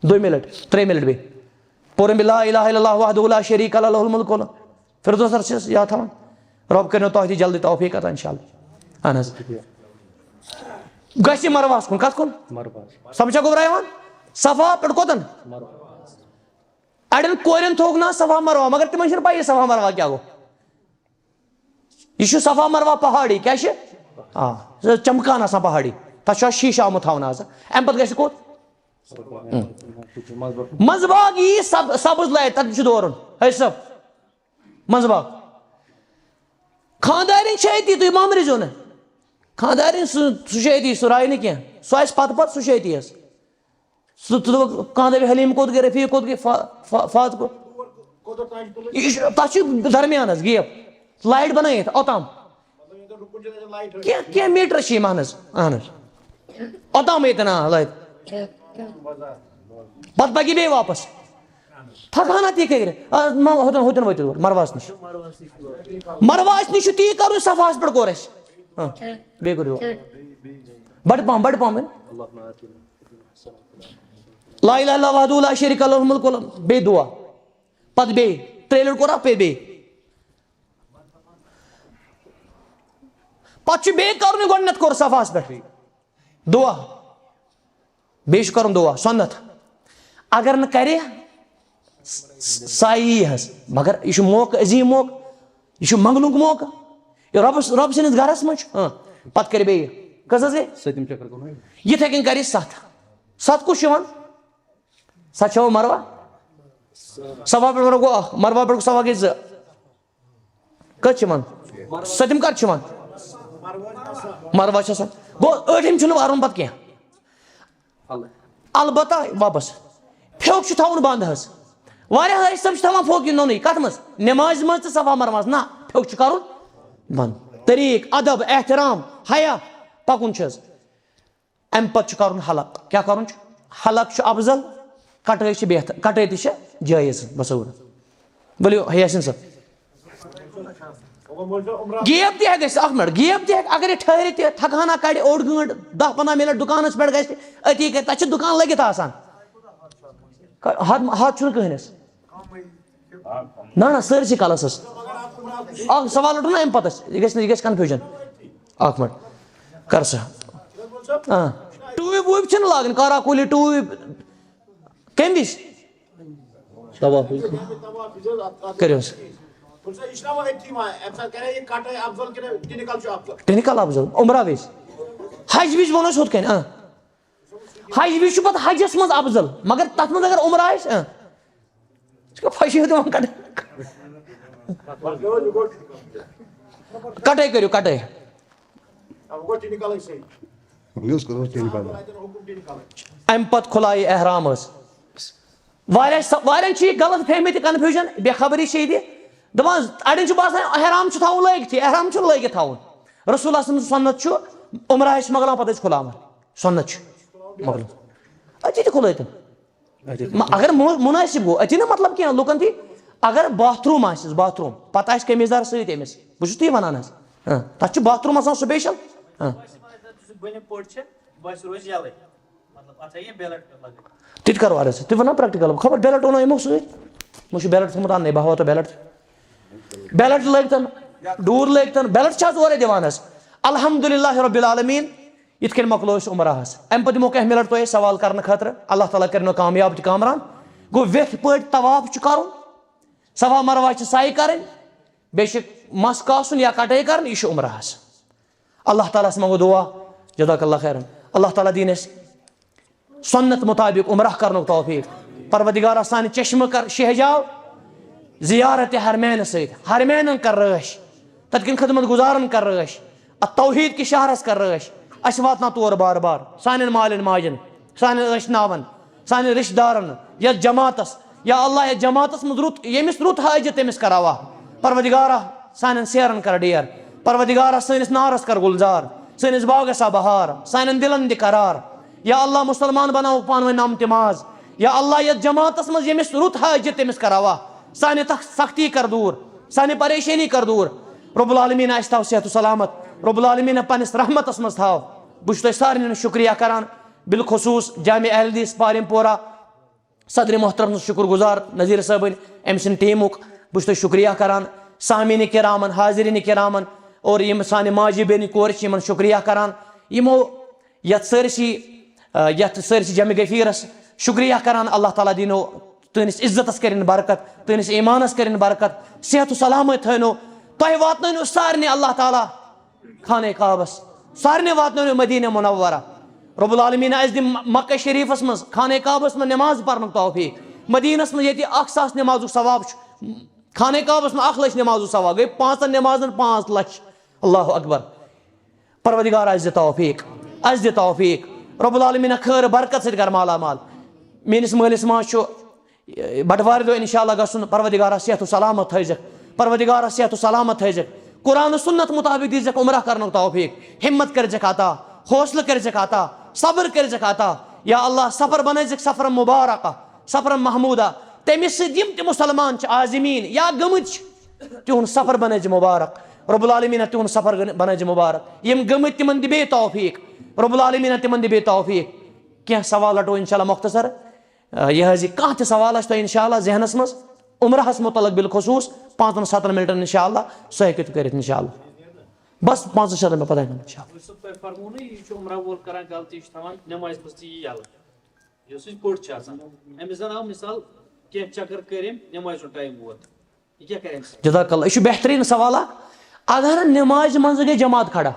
Speaker 1: 2مہِ لٹہِ 3مہِ لٹہِ بیٚیہِ پوٚر أمۍ بیٚیہِ لا الہ الا اللہ وحدہ لا شریٖک لہ لہُ الملک وله فردوس سر چھِس یاد تھاوان رۄب کٔرِنو تۄہہِ تہِ جلدی توفیٖق عطا انشاء اللہ اہن حظ گژھِ مرواہس کُن کتھ کُن
Speaker 2: مرواز
Speaker 1: سمجھا گوٚبرا یِوان صفا پہ کوتن اڑین کورین تھوک نا صفا مروا مگر تمن چھن پائی صفا مروا کیا گو یہ صفا مروا پہاڑی کیا چمکان آسان پہاڑی تک شیشہ آمت تھاؤن آز ام پتہ گژھِ کوت منزباگ یہ سبز لائٹ تک دورن ہے سب منزباگ خاندارین چھتی تھی مامرزو نا خاندارین سہتی سہ رائے نا سہ آس پتہ پتہ سہتی یس خاندار حلیم کوت گئی رفیق کوت گئی فات کوت تک درمیان گیپ لائٹ بنائت اوتام کی میٹر اہن اہن اوتام یتن لائٹ پتہ پکی بیٚیہِ واپس تھکانا تی کر ہوتن وٲتِو یور مرواس نش مرواس نش تی کرو صفاس پہ کور اس بیٚیہِ کٔرِو بڑ پام لا الہ الا وحدہ لا شریک لہ الملک بیٚیہِ دعا پتہٕ بیٚیہِ ترٛیٚیہِ لٹہِ کوٚر بیٚیہِ پتہٕ چھُ بیٚیہِ کرُن گۄڈنیٚتھ کوٚر صفاس پٮ۪ٹھ دعا بیٚیہِ چھُ کرُن دعا سنت اگر نہٕ کرِ سایی حظ مگر یہ موقع عظیم موقع یہ منگنک موقع یہ رب سندس گھرس مجھ پتہ کر بیٚیہِ کٔژ حظ گٔے یتھے کٔنۍ کر ستھ کُس چھُ ستھ چھو مروا صفا پہ گو اخ مروا پہ صفا گئی زٕ کت ستم کر مروا گو ٲٹھم چھُنہٕ وارُن پتہٕ کینٛہہ البتہ واپس پھیوک تھاوُن بند حظ واریاہ حٲج صٲب چھِ تھاوان پھوک نوٚنُے کتھ منٛز نمازِ منٛز تہٕ صفا مرواس نہ پھیوک کرُن بند طریق ادب احترام حیا پکُن چھُ حظ امہِ پتہٕ چھُ کرُن حلق کیٛاہ کرُن چھُ حلق چھُ افضل کٹٲے چھِ بہتر کٹٲے تہِ چھِ جٲیز بصور ؤلِو یاسین صٲب گیپ تہِ ہیٚکہِ گٔژھِتھ اکھ منٹ گیپ تہِ ہیٚکہِ اگر یہِ ٹھہرِ تہِ تھکہنا کڑِ اوٚڑ گٲنٛٹہٕ 10-15 منٹ دُکانس پٮ۪ٹھ گژھِ أتی کرِ تتہِ چھُ دُکان لٔگِتھ آسان ہتھ چھُنہٕ کٕہٕنِس نہ سٲرسٕے کلس حظ اکھ سوال رٹو نا امہِ پتہٕ یہِ گژھِ کنفیوجن اکھ منٹ کر سا ٹوٗپۍ ووٗپۍ چھِنہٕ لاگٕنۍ کارا کوٗلی ٹوٗپۍ کمہِ وِزِ کٔرِو حظ ٹِنکل افضل عمرہ وِزِ حج وِزِ ووٚن اَسہِ ہُتھ کٔنۍ حج وِزِ چھُ پتہٕ حجس منٛز افضل مگر تتھ منٛز اگر عمرہ آسہِ پھشی دِوان کٹٲے کٔرِو کٹٲے امہِ پتہٕ کھُلایہِ احرام حظ واریاہن چھِ یہِ غلط فہمی تہِ کنفیوجن بے خبری چھِ ییٚتہِ دپان اڑین چھُ باسان احرام چھُ تھاوُن لٲگتھٕے احرام چھُنہٕ لٲگِتھ تھاوُن رسول اللہ سٕنٛز سنت چھُ عمرہ ٲسۍ مۄکلاوان پتہٕ ٲسۍ کھُلاوان سنت چھُ مۄکلان أتی تہِ کھُلٲیتن اگر مُنٲسِب گوٚو أتی نہٕ مطلب کینٛہہ لُکن تہِ اگر باتھ روٗم آسٮ۪س باتھ روٗم پتہٕ آسہِ قمیٖض دار سۭتۍ أمِس بہٕ چھُس تی ونان حظ تتھ چھُ باتھ روٗم آسان سُپیشل تہِ تہِ کرو عرض تُہۍ ونان پریکٹِکل خبر بیلٹ اوٚنو یِمو سۭتۍ یِمو چھُ بیلٹ تھوٚمُت اننٕے بہٕ ہاوو تۄہہِ بیلٹ لٲگتن ڈوٗر لٲگتن بیلٹ چھِ آز اورے دِوان حظ الحمدُاللہ رب العالمیٖن یِتھ کٔنۍ مۄکلو أسۍ عمرہ حظ امہِ پتہٕ دِمو کینٛہہ منٹ تۄہہِ سوال کرنہٕ خٲطرٕ اللہ تعالیٰ کٔرِنو کامیاب تہِ کامران گوٚو ویٚتھۍ پٲٹھۍ طواف چھُ کرُن صفا مروا چھِ سایہِ کرٕنۍ بیٚیہِ چھِ مس کاسُن یا کٹٲے کرٕنۍ یہِ چھُ عمرہ حظ اللہ تعالیٰ ہس منگو دعا جزاک اللہ خیرن اللہ تعالیٰ دِیِن اَسہِ سنت مطابق عمرہ کرنُک توفیق پروردگارا سانہِ چشمہٕ کر شہجاو زیارت حرمین سۭتۍ حرمینن کر رٲچھ تتہِ کٮ۪ن خدمت گزارن کر رٲچھ اتھ توحیٖد کِس شہرس کر رٲچھ اَسہِ واتناو تور بار بار سانٮ۪ن مالٮ۪ن ماجٮ۪ن سانٮ۪ن ٲشناون سانٮ۪ن رشتہٕ دارن یتھ جماعتس یا اللہ یتھ جماعتس منٛز رُت ییٚمِس رُت حٲجت تٔمِس کراوا پروردگارا سانٮ۪ن سیرن کر ڈیر پروردگارا سٲنِس نارس کر گُلزار سٲنِس باغس آ بہار سانٮ۪ن دلن دِ قرار یا اللہ مُسلمان بناوُکھ پانہٕ ؤنۍ نم تماز یا اللہ یتھ جماعتس منٛز ییٚمِس رُت حٲجت تٔمِس کراوا سانہِ سختی کر دوٗر سانہِ پریشٲنی کر دوٗر رب العالمیٖن اَسہِ تھاو صحت و سلامت رب العالمیٖن پننِس رحمتس منٛز تھاو بہٕ چھُس تۄہہِ سارنٕے ہُنٛد شُکریہ کران بالخصوٗص جامع اہل حدیث پاریم پورہ صدرِ محترم سُنٛد شُکر گُزار نذیٖر صٲبٕنۍ أمۍ سٕنٛدِ ٹیٖمُک بہٕ چھُس تۄہہِ شُکریہ کران سامیٖنہِ کِرامن حاضریٖنہِ کِرامن اور یِم سانہِ ماجہِ بیٚنہِ کورِ چھِ یِمن شُکریہ کران یِمو یتھ سٲرسٕے جمع غفیٖرس شکریہ کران اللہ تعالیٰ دینو تہنس عزتس کرن برکت تہنس ایمانس کرن برکت صحت و سلامت تھنو تہ واتنو سارنے اللہ تعالیٰ خانہ کعبس سارنے واتنو مدینہ منورہ رب العالمین اس دم مکہ شریفس مز خانہ کعبس مز نماز پرنک توفیق مدینس مز یہ 1,000 نمازک ثواب خانہ کعبس مز 1,00,000 نمازک ثواب گئی 5 نمازن 5 لچھ اللہ اکبر پروردگار اس دِ توفیق رب العالمین خیر برکت ست کر مالا مال میس مالس ماج بٹوار دہ انشاءاللہ گھن پروردگار صحت و سلامت تھزک پروردگار صحت و سلامت تھزک قرآن و سنت مطابق دیزک عمرہ کرنک توفیق ہمت کرزک عطا حوصلہ کرزک عطا صبر کرزک عطا یا اللہ سفر بنائزک سفر مبارکہ سفر محمودہ تمس یم مسلمان عازمین یا گمت تہد سفر بنائز مبارک رب العالمین تہد سفر بنائز مبارک یم گمت تمن دی توفیق رب العالمین تمن دی توفیق کی سوال رٹو انشاءاللہ مختصر یہ کھانا تہ سوال تو انشاءاللہ ذہنس مز عمرہس متعلق بالخصوص 5-7 منٹن انشاءاللہ سہ ہیکو تُہۍ کٔرِتھ انشاءاللہ بس 5-7 میں پتہ انشاءاللہ
Speaker 2: فرمونہ یہ عمرہ وول کران غلطی تھاوان نماز مز تہ یلہٕ یُس پوٚٹ چھُ آسان أمِس زن آو مثال کینٛہہ چکر کٔرِم نماز ہُنٛد ٹایم ووت یہ کیٛاہ کرِ أمِس
Speaker 1: جزاک اللہ یہ بہترین سوال اگر نماز مز گئی جماعت کھڑا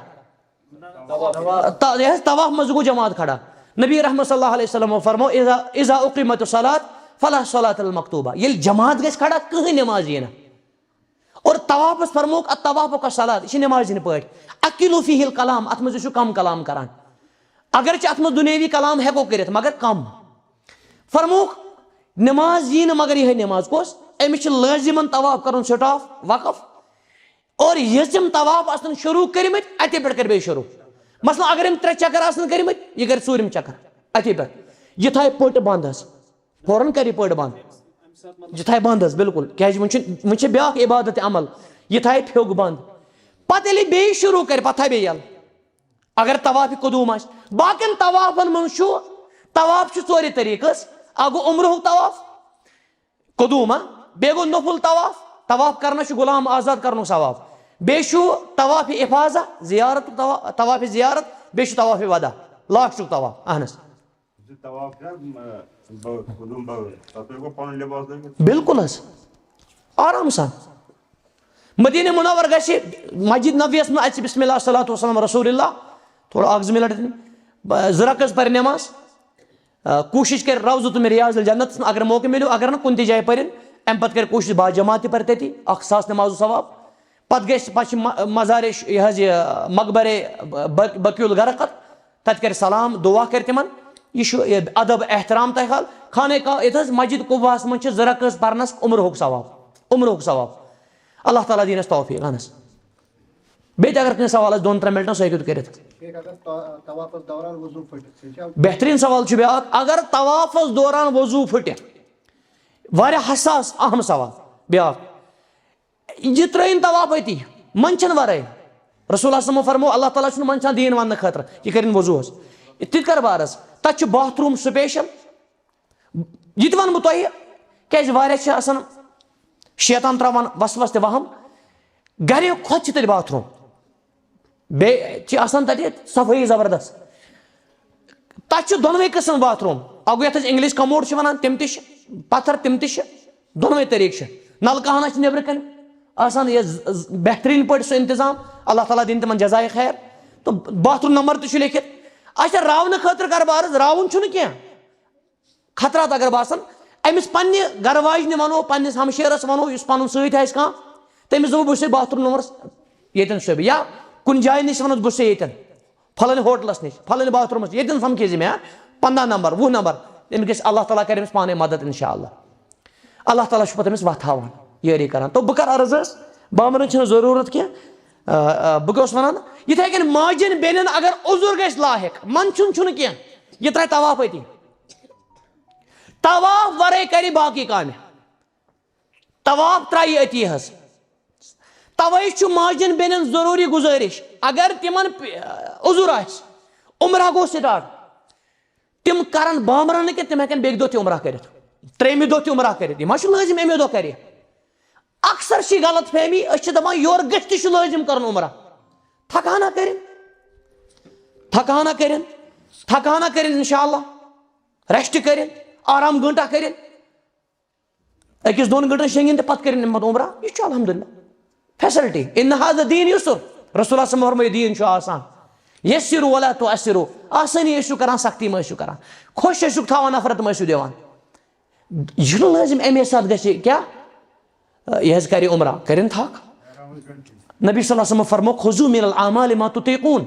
Speaker 1: طواف مز گو جماعت کھڑا نبی رحمت صلی اللہ علیہ وسلم فرمو اذا اقیمت الصلاۃ فلا صلاۃ المکتوبہ یل جماعت گژھِ کھڑا کٕہٕنۍ نماز یی نہٕ اور طوافس فرموک الطواف کالصلاۃ یہ نماز ہٕنٛدۍ پٲٹھۍ اکلوا فیہ الکلام ات منٛز ٲسِو کم کلام کران اگرچہ ات منٛز دُنیوی کلام ہیکو کٔرِتھ مگر کم فرموک نماز یی نہٕ مگر یِہے نماز کۄس أمِس چھُ لٲزِمن طواف کرُن سٹاف وقف اور یِم طواف آسن شروع کٔرمٕتۍ اتے پٮ۪ٹھ کر بیٚیہِ شروع مثلاً اگر أمۍ 3 چکر آسن کٔرمٕتۍ یہِ کرِ 4م چکر اتے پٮ۪ٹھ یہِ تھایہِ پٔٹ بنٛد حظ فوراً کر یہ پٔٹ بنٛد یہ تھایہِ بنٛد حظ بالکل کیٛازِ وۄنۍ چھِ بیٛاکھ عبادت عمل یہ تھایہِ پھیوٚک بنٛد پتہٕ ییٚلہِ بیٚیہِ شروع کرِ پتہٕ تھایہِ بیٚیہِ یلہٕ اگر طواف قدوم آسہِ باقین طوافن منٛز چھُ طواف چھُ 4 طریقہٕ حظ اکھ گوٚو عمرہُک طواف قدوم بیٚیہِ گوٚو نفل طواف طواف کرنس چھُ غلام آزاد کرنُک ثواب بیٚیہِ چھُ طواف افاظہ زیارت طواف زیارت بیٚیہِ چھُ طواف ودا لاسٹُک طواف اہن حظ بالکل حظ آرام سان مدینہ منور گژھِ مسجد نبویس منٛز اَژِ بسم اللہ الصلاۃ والسلام رسول اللہ تھوڑا 2 منٹ 2 رکعت پرِ نماز کوشش کر روضۃ من ریاض الجنت اگر موقع ملیو اگر نہ کُنہِ تہِ جایہِ پرن امہِ پتہٕ کر کوشش با جماعت تہِ پرِ تٔتی 1,000 نمازُک ثواب پتہٕ گژھِ پتہٕ چھِ مزارِ یہ حظ یہ مقبرے بقیع الغرقت تتہِ کر سلام دعا کر تمن یہ چھُ ادب احترام تہ حال خانہ ییٚتہِ حظ مسجد قُباہس منٛز چھِ 2 رکعت پرنس عمرہُک ثواب اللہ تعالیٰ دینس توفیق اہن حظ بیٚیہِ تہِ اگر کٲنٛسہِ سوال آسہِ 2-3 منٹن سُہ ہیٚکِو تُہۍ کٔرِتھ بہترین سوال چھُ بیٛاکھ اگر طوافس دوران وضوٗ پھٕٹہِ واریاہ حساس اہم سوال بیٛاکھ یہ ترٛٲیِن طواف أتی منٛدچھن ورٲے رسول اللہ صلی فرمو اللہ تعالیٰ چھُنہٕ منٛدچھان دیٖن وننہٕ خٲطرٕ یہِ کٔرِنۍ وضوٗ حظ تہِ کر بار حظ تتہِ چھُ باتھ روٗم سپیشل یہِ تہِ ونہٕ بہٕ تۄہہِ کیٛازِ واریاہ چھِ آسان شیطان تراوان وسوس تہِ وہم گرِ کھۄتہٕ چھِ تتہِ باتھ روٗم بیٚیہِ چھِ آسان تتہِ صفٲیی زبردست تتہِ چھُ دۄنوَے قٕسم باتھ روٗم اکھ گوٚو یتھ أسۍ انگلش کموڈ چھِ ونان تِم تہِ چھِ پتھر تِم تہِ چھِ دۄنوَے طریقہٕ چھِ نلکہٕ ہنا چھِ نیبرٕ کنہِ آسان یہِ بہتریٖن پٲٹھۍ سُہ انتظام اللہ تعالیٰ دِنۍ تِمن جزایہِ خیر تہٕ باتھ روٗم نمبر تہِ چھُ لیکھِتھ اچھا راونہٕ خٲطرٕ کر بہٕ عرض راوُن چھُنہٕ کینٛہہ خطرات اگر باسان أمِس پننہِ گرٕ واجنہِ ونو پننِس ہمشیرس ونو یُس پنُن سۭتۍ آسہِ کانٛہہ تٔمِس دپو بہٕ چھُسے باتھ روٗم نمبر ییٚتٮ۪ن سُہ یا کُنہِ جایہِ نِش ونس بہٕ چھُسے ییٚتٮ۪ن پھلٲنۍ ہوٹلس نِش پھلٲنۍ باتھ روٗمس ییٚتٮ۪ن سمکھے زِ مےٚ 15 نمبر 20 نمبر أمِس گژھِ اللہ تعالیٰ کرِ أمِس پانے مدد انشاءاللہ اللہ تعالیٰ چھُ پتہٕ أمِس وتھاوان یٲری کران تو بہٕ کرٕ عرض حظ بامبرٕنۍ چھنہٕ ضروٗرت کینٛہہ بہٕ کیٛاہ اوسُس ونان یِتھے کٔنۍ ماجٮ۪ن بیٚنٮ۪ن اگر عذر گژھِ لاحق منٛدچھُن چھُنہٕ کینٛہہ یہِ ترٛایہِ طواف أتی طواف ورٲے کرِ باقٕے کامہِ طواف ترٛایہِ أتی حظ توے چھُ ماجٮ۪ن بیٚنٮ۪ن ضروٗری گُزٲرِش اگر تِمن عذر آسہِ عمرہ گوٚو سٹاٹ تِم کرن بامبرن نہٕ کینٛہہ تِم ہیٚکن بیٚکہِ دۄہ تہِ عمرہ کٔرِتھ 3مہِ دۄہ تہِ عمرہ کٔرِتھ یہِ ما چھُ لٲزِم اَمے دۄہ کرِ اکثر چھِ غلط فہمی أسۍ چھِ دپان یورٕ گٔژھِتھ تہِ چھُ لٲزِم کرُن عمرہ تھکہٕ ہنا کٔرِنۍ انشاءاللہ ریسٹ کٔرِنۍ آرام گھنٹہ کرن أکِس دۄن گھنٹن شنگن تہٕ پتہٕ کرن عمرہ یہ چھُ الحمدللہ فیسلٹی ان هذا دین یسر رسول اللہ صلی اللہ علیہ وسلم دین چھُ آسان یسروا ولا تعسروا آسانی ٲسِو کران سختی ما ٲسِو کران خوش ٲسِو تھاوان نفرت ما ٲسِو دِوان یہ چھُنہٕ لٲزم امی ساتہٕ گژھِ کیٛاہ یہِ حظ کرِ عمرہ کرن تھک نبی صلی اللہ علیہ وسلم فرمو خذوا من الاعمال ما تطيقون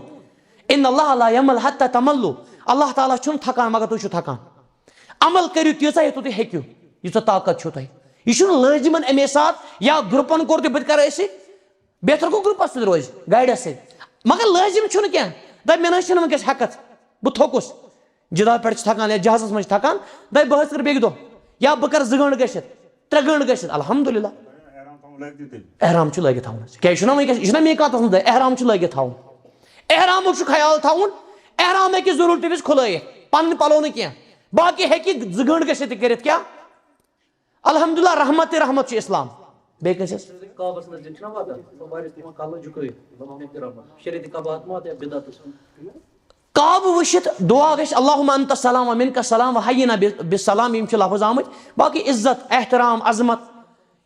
Speaker 1: ان اللہ لا يمل حتى تملوا اللہ تعالیٰ چھُنہٕ تھکان مگر تُہۍ چھِو تھکان عمل کٔرِو تیٖژاہ یوٗتاہ تُہۍ ہیٚکِو ییٖژاہ طاقت چھُو تۄہہِ یہ چھُنہٕ لٲزمن امی ساتہٕ یا گرُپن کوٚر تہِ بہٕ تہِ کرٕ أسۍ سۭتۍ بہتر گوٚو گرُپس سۭتۍ روزِ گایڈس سۭتۍ مگر لٲزم چھُنہٕ کینٛہہ دپ مےٚ نہ حظ چھنہٕ وٕنکیٚس ہٮ۪کتھ بہٕ تھوٚکُس جِداد پٮ۪ٹھ چھِ تھکان یا جہازس منٛز چھِ تھکان دپ بہٕ حظ کرٕ بیٚکہِ دۄہ یا بہٕ کرٕ 2 گٲنٛٹہٕ گٔژھِتھ 3 گٲنٛٹہٕ گٔژھِتھ الحمدللہ احرام چھُ لٲگِتھ تھاوُن کیٛازِ چھُنہ وٕنکیٚس یہِ چھُنہ میٖقاتس منٛز احرام چھُ لٲگِتھ تھاوُن احرامُک چھُ خیال تھاوُن احرام ہیٚکہِ ضروٗرتہٕ وِزِ کھُلٲیِتھ پنٕنۍ پلو نہٕ کینٛہہ باقٕے ہیٚکہِ 2 گٲنٛٹہٕ گٔژھِتھ تہِ کٔرِتھ کیٛاہ الحمدللہ رحمت تہِ رحمت چھُ اسلام بیٚیہِ کٲنٛسہِ
Speaker 2: کعبس منٛز چھِنہ واتان واریاہ تِمن کلہٕ جُکٲیِتھ شریعتِ کعبہس ما تہِ بدعت
Speaker 1: کعبہٕ وٕچھِتھ دعا گژھِ اللہُمہ انت السلام ومنک السلام وحینا بالسلام یِم چھِ لفظ آمٕتۍ باقٕے عزت احترام عظمت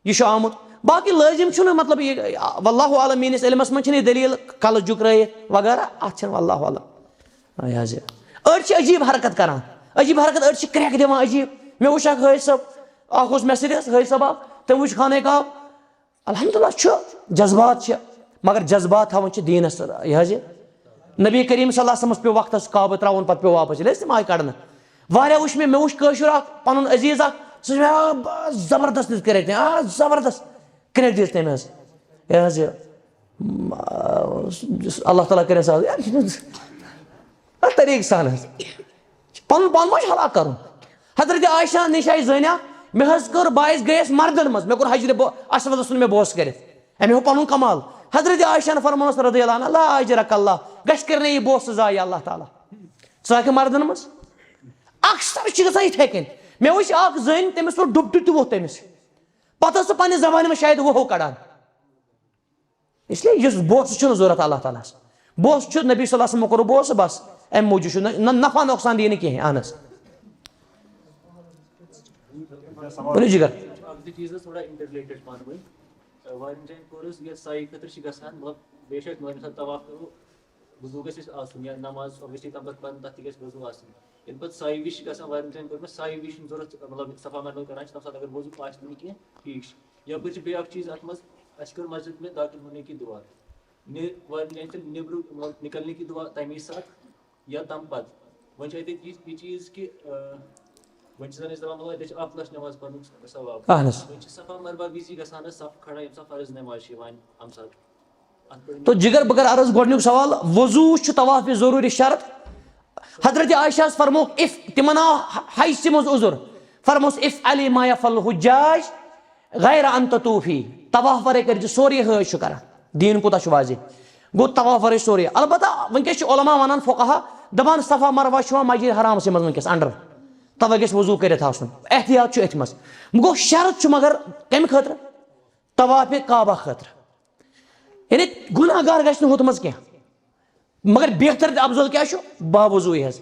Speaker 1: یہِ چھُ آمُت باقٕے لٲزم چھُنہٕ مطلب یہِ واللہ عالم میٲنِس علمس منٛز چھِنہٕ یہِ دلیٖل کلہٕ جُکرٲیِتھ وغیرہ اتھ چھِنہٕ واللہ عالم یہِ حظ یہِ أڑۍ چھِ عجیٖب حرکت کران عجیٖب حرکت أڑۍ چھِ کرٛٮ۪کھ دِوان عجیٖب مےٚ وٕچھ اکھ حٲج صٲب اکھ اوس مےٚ سۭتۍ حظ حٲج صٲب تٔمۍ وٕچھ خانہ کعب الحمدللہ چھُ جذبات چھِ مگر جذبات تھاوان چھِ دیٖنس یہِ حظ یہِ نبی کریم صلی اللہ علیہ وسلمس پیوٚو وقتس کعبہٕ ترٛاوُن پتہٕ پیوٚو واپس ییٚلہِ أسۍ تِم آیہِ کڑنہٕ واریاہ وٕچھ مےٚ وٕچھ کٲشُر اکھ پنُن عزیٖز اکھ سُہ چھُ مےٚ زبردست دِژ کرٛٮ۪کھ تٔمۍ زبردست کرٛٮ۪کھ دِژ تٔمۍ حظ یہِ حظ یہِ اللہ تعالیٰ کٔرِنۍ سا طریٖقہٕ سان حظ پنُن پان ما چھُ ہلاک کرُن حضرت عائشہ نِش آیہِ زٔنۍ اکھ مےٚ حظ کٔر باعث گٔیس مردن منٛز مےٚ کوٚر حجرِ اسودس ژھُن مےٚ بوس کٔرِتھ أمۍ ہوو پنُن کمال حضرت عائشہ فرمونس رضی اللہ عنہ لا اجرک اللہ گژھِ کٔرِنۍ یہِ بوسہٕ ضایہِ اللہ تعالیٰ ژٕ ہٮ۪ککھ مردن منٛز اکثر چھِ گژھان یِتھے کٔنۍ مےٚ وٕچھ اکھ زٔنۍ تٔمِس اوس ڈُپٹہٕ تہِ ووٚتھ تٔمِس پتہٕ ٲس سۄ پننہِ زبانہِ منٛز شاید وُہو کڑان اسلیے یُس بوسہٕ چھُنہٕ ضوٚرتھ اللہ تعالیٰ ہس بوسہٕ چھُ نبی صلی اللہ علیہ وسلمو کوٚر بوسہٕ بس امہِ موٗجوٗب چھُ نہ نفع نۄقصان دِیہِ نہٕ کِہینۍ اہن حظ ؤنِو جِگر
Speaker 2: چیٖز حظ تھوڑا اِنٹرلیٹڈ پانہٕ ؤنۍ واریاہن جاین کوٚر حظ یَتھ سایہِ خٲطرٕ چھِ گژھان مطلب بے شک مطلب ییٚمہِ ساتہٕ طواف کرو وضوٗ گژھِ اَسہِ آسُن یا نماز اوبویسلی تَمہِ پتہٕ پرن تتھ تہِ گژھِ وضوٗ آسُن ییٚلہِ پتہٕ سایہِ وِش چھِ گژھان واریاہن جاین کوٚر مےٚ سایہِ وِش چھُنہٕ ضوٚرتھ مطلب صفا مروہ کران چھِ تَمہِ ساتہٕ اگر وضوٗ آسہِ نہٕ کینٛہہ ٹھیٖک چھُ یپٲرۍ چھِ بیٚیہِ اکھ چیٖز اتھ منٛز اَسہِ کٔر مسجد میں داخل ہونے کی دعا واریاہن جاین چھِ نیبرٕ نکلنے کی دعا تمی ساتہٕ یا تَمہِ پتہٕ وۄنۍ چھِ اَتہِ یہِ چیٖز کہِ وۄنۍ چھِ زن أسۍ دپان مطلب چھِ 1 لچھ نٮ۪ماز پرنُک ثواب وۄنۍ چھِ صفا مروہ وِزی گژھان حظ صف کھڑا ییٚمہِ ساتہٕ فرض نٮ۪ماز چھِ یِوان اَمہِ ساتہٕ
Speaker 1: تو جگر بہٕ کرٕ عرض گۄڈنیُک سوال وضوٗ چھُ طواف ضروٗری شرط حضرت عائشہ ہس فرموکھ اف تِمن آو حج منٛز عذر فرموس اف علی ما یفعل الحجاج غیر ان تطوفی طواف ورٲے کٔرۍ زِ سورُے حٲج چھُ کران دیٖن کوٗتاہ چھُ واضح گوٚو طواف ورٲے سورُے البتہ وٕنکیٚس چھِ علما ونان فقہا دپان صفا مروہ چھُ یِوان مسجد حرامسٕے منٛز وٕنکیٚس انڈر توے گژھِ وضوٗ کٔرِتھ آسُن احتیاط چھُ أتھۍ منٛز گوٚو شرط چھُ مگر کمہِ خٲطرٕ طواف کعبہ خٲطرٕ یعنی گُناہ گار گژھِ نہٕ ہُتھ منٛز کینٛہہ مگر بہتر تہٕ افضل کیٛاہ چھُ باوضوٗی حظ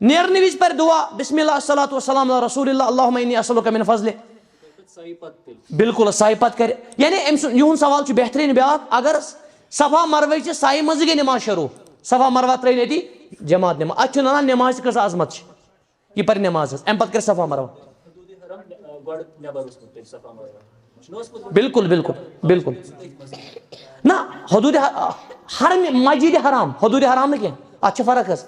Speaker 1: نیرنہٕ وِزِ پرِ دعا بسم اللہ الصلاۃ والسلام علی رسول اللہ اللہُمہ انی اسألُکَ من فضلہِ بالکل سایہِ پتہٕ کرِ یعنی أمۍ سُنٛد یِہُنٛد سوال چھُ بہتریٖن بیٛاکھ اگر صفا مروہٕچہِ سایہِ منٛزٕے گٔے نٮ۪ماز شروٗع صفا مروہ ترٛٲے أتی جماعت نٮ۪ماز اَتہِ چھُ ننان نٮ۪مازِ کۭژاہ عظمت چھِ یہِ پرِ نٮ۪ماز حظ اَمہِ پتہٕ کرِ صفا مروہ بالکل بالکل بالکل نہ حدوٗدِ حرم مسجدِ حرام حدوٗدِ حرام نہٕ کینٛہہ اتھ چھِ فرق حظ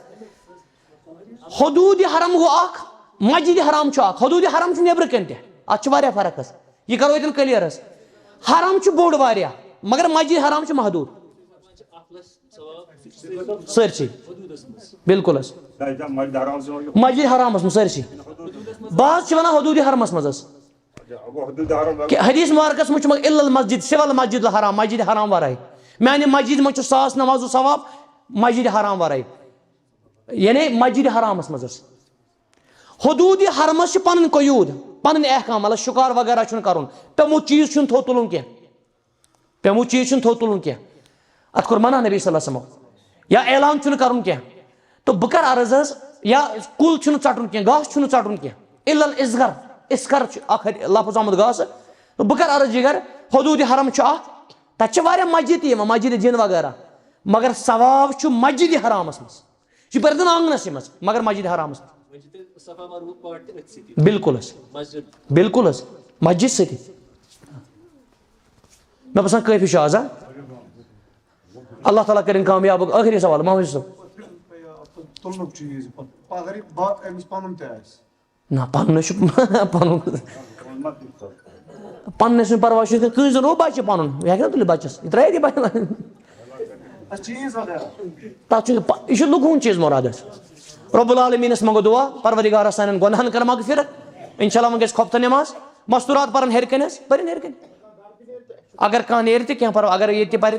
Speaker 1: حدوٗدِ حرم گوٚو اکھ مسجدِ حرام چھُ اکھ حدوٗدِ حرم چھُ نیبرٕ کنۍ تہِ اتھ چھِ واریاہ فرق حظ یہِ کرو ییٚتٮ۪ن کلیر حظ حرم چھُ بوٚڑ واریاہ مگر مسجدِ حرام چھُ محدوٗد سٲرسٕے بالکل حظ مسجدِ حرامس منٛز سٲرسٕے بعض چھِ ونان حدوٗدِ حرمس منٛز حظ حدیث مبارکس منٛز چھُ مگر الا المسجد سوى المسجد الحرام مسجدِ حرام ورٲے میانہِ مسجد منٛز چھُ 1000 نمازو ثواب مسجدِ حرام ورٲے یعنی مسجدِ حرامس منٛز حظ حدوٗدِ حرمس چھِ پنٕنۍ قیوٗد پنٕنۍ احکام مطلب شُکار وغیرہ چھُنہٕ کرُن پیوٚمُت چیٖز چھُنہٕ تھوٚد تُلُن کینٛہہ پیوٚمُت چیٖز چھُنہٕ تھوٚد تُلُن کینٛہہ اتھ کوٚر منع نبی صلی اللہ علیہ وسلمو یا اعلان چھُنہٕ کرُن کینٛہہ تہٕ بہٕ کرٕ عرض حظ یا کُل چھُنہٕ ژٹُن کینٛہہ گاسہٕ چھُنہٕ ژٹُن کینٛہہ الا الاسغر اسکر اخ لفظ آمد گاسہٕ بہٕ کر عرض جگر حدود حرم چھُ اکھ تتہِ چھِ واریاہ مسجد تہِ یِوان مسجد جن وغیرہ مگر ثواب چھُ مسجد حرامس منٛز چھُ پردن آنگنسٕے منٛز مگر مسجد حرامس منٛز
Speaker 2: صفا مروہ پارٹ تہِ أتھۍ سۭتی
Speaker 1: بالکل حظ
Speaker 2: مسجد
Speaker 1: بالکل حظ مسجد سۭتی مےٚ باسان کٲفی چھُ آز اللہ تعالیٰ کٔرِنۍ کامیاب ٲخری سوال محمد صٲب
Speaker 5: تُلنُک چیٖز اگر یہِ أمِس پَنُن تہِ آسہِ
Speaker 1: نہ پنُن چھُ پنُن پننس چھُنہٕ پرواے چھُ کٲنٛسہِ زن رو بچہِ پنُن یہِ ہیٚکہِ نا تُلِتھ بچس یہِ ترٛایہِ دی بچس
Speaker 5: چیٖز وغیرہ
Speaker 1: تتھ چھُ یہِ چھُ لُکہٕ ہُنٛد چیٖز مراد اسہِ رۄب العالمیٖنس منٛگو دُعا پروردگارس سانٮ۪ن گۄنہن کر مغفرت انشاء اللہ وۄنۍ گژھِ خۄفتہٕ نٮ۪ماز مستوٗرات پرن ہیٚرِ کنہِ حظ پٔرِنۍ ہیٚرِ کنہِ اگر کانٛہہ نیرِ تہِ کینٛہہ پرواے اگر ییٚتہِ تہِ پرِ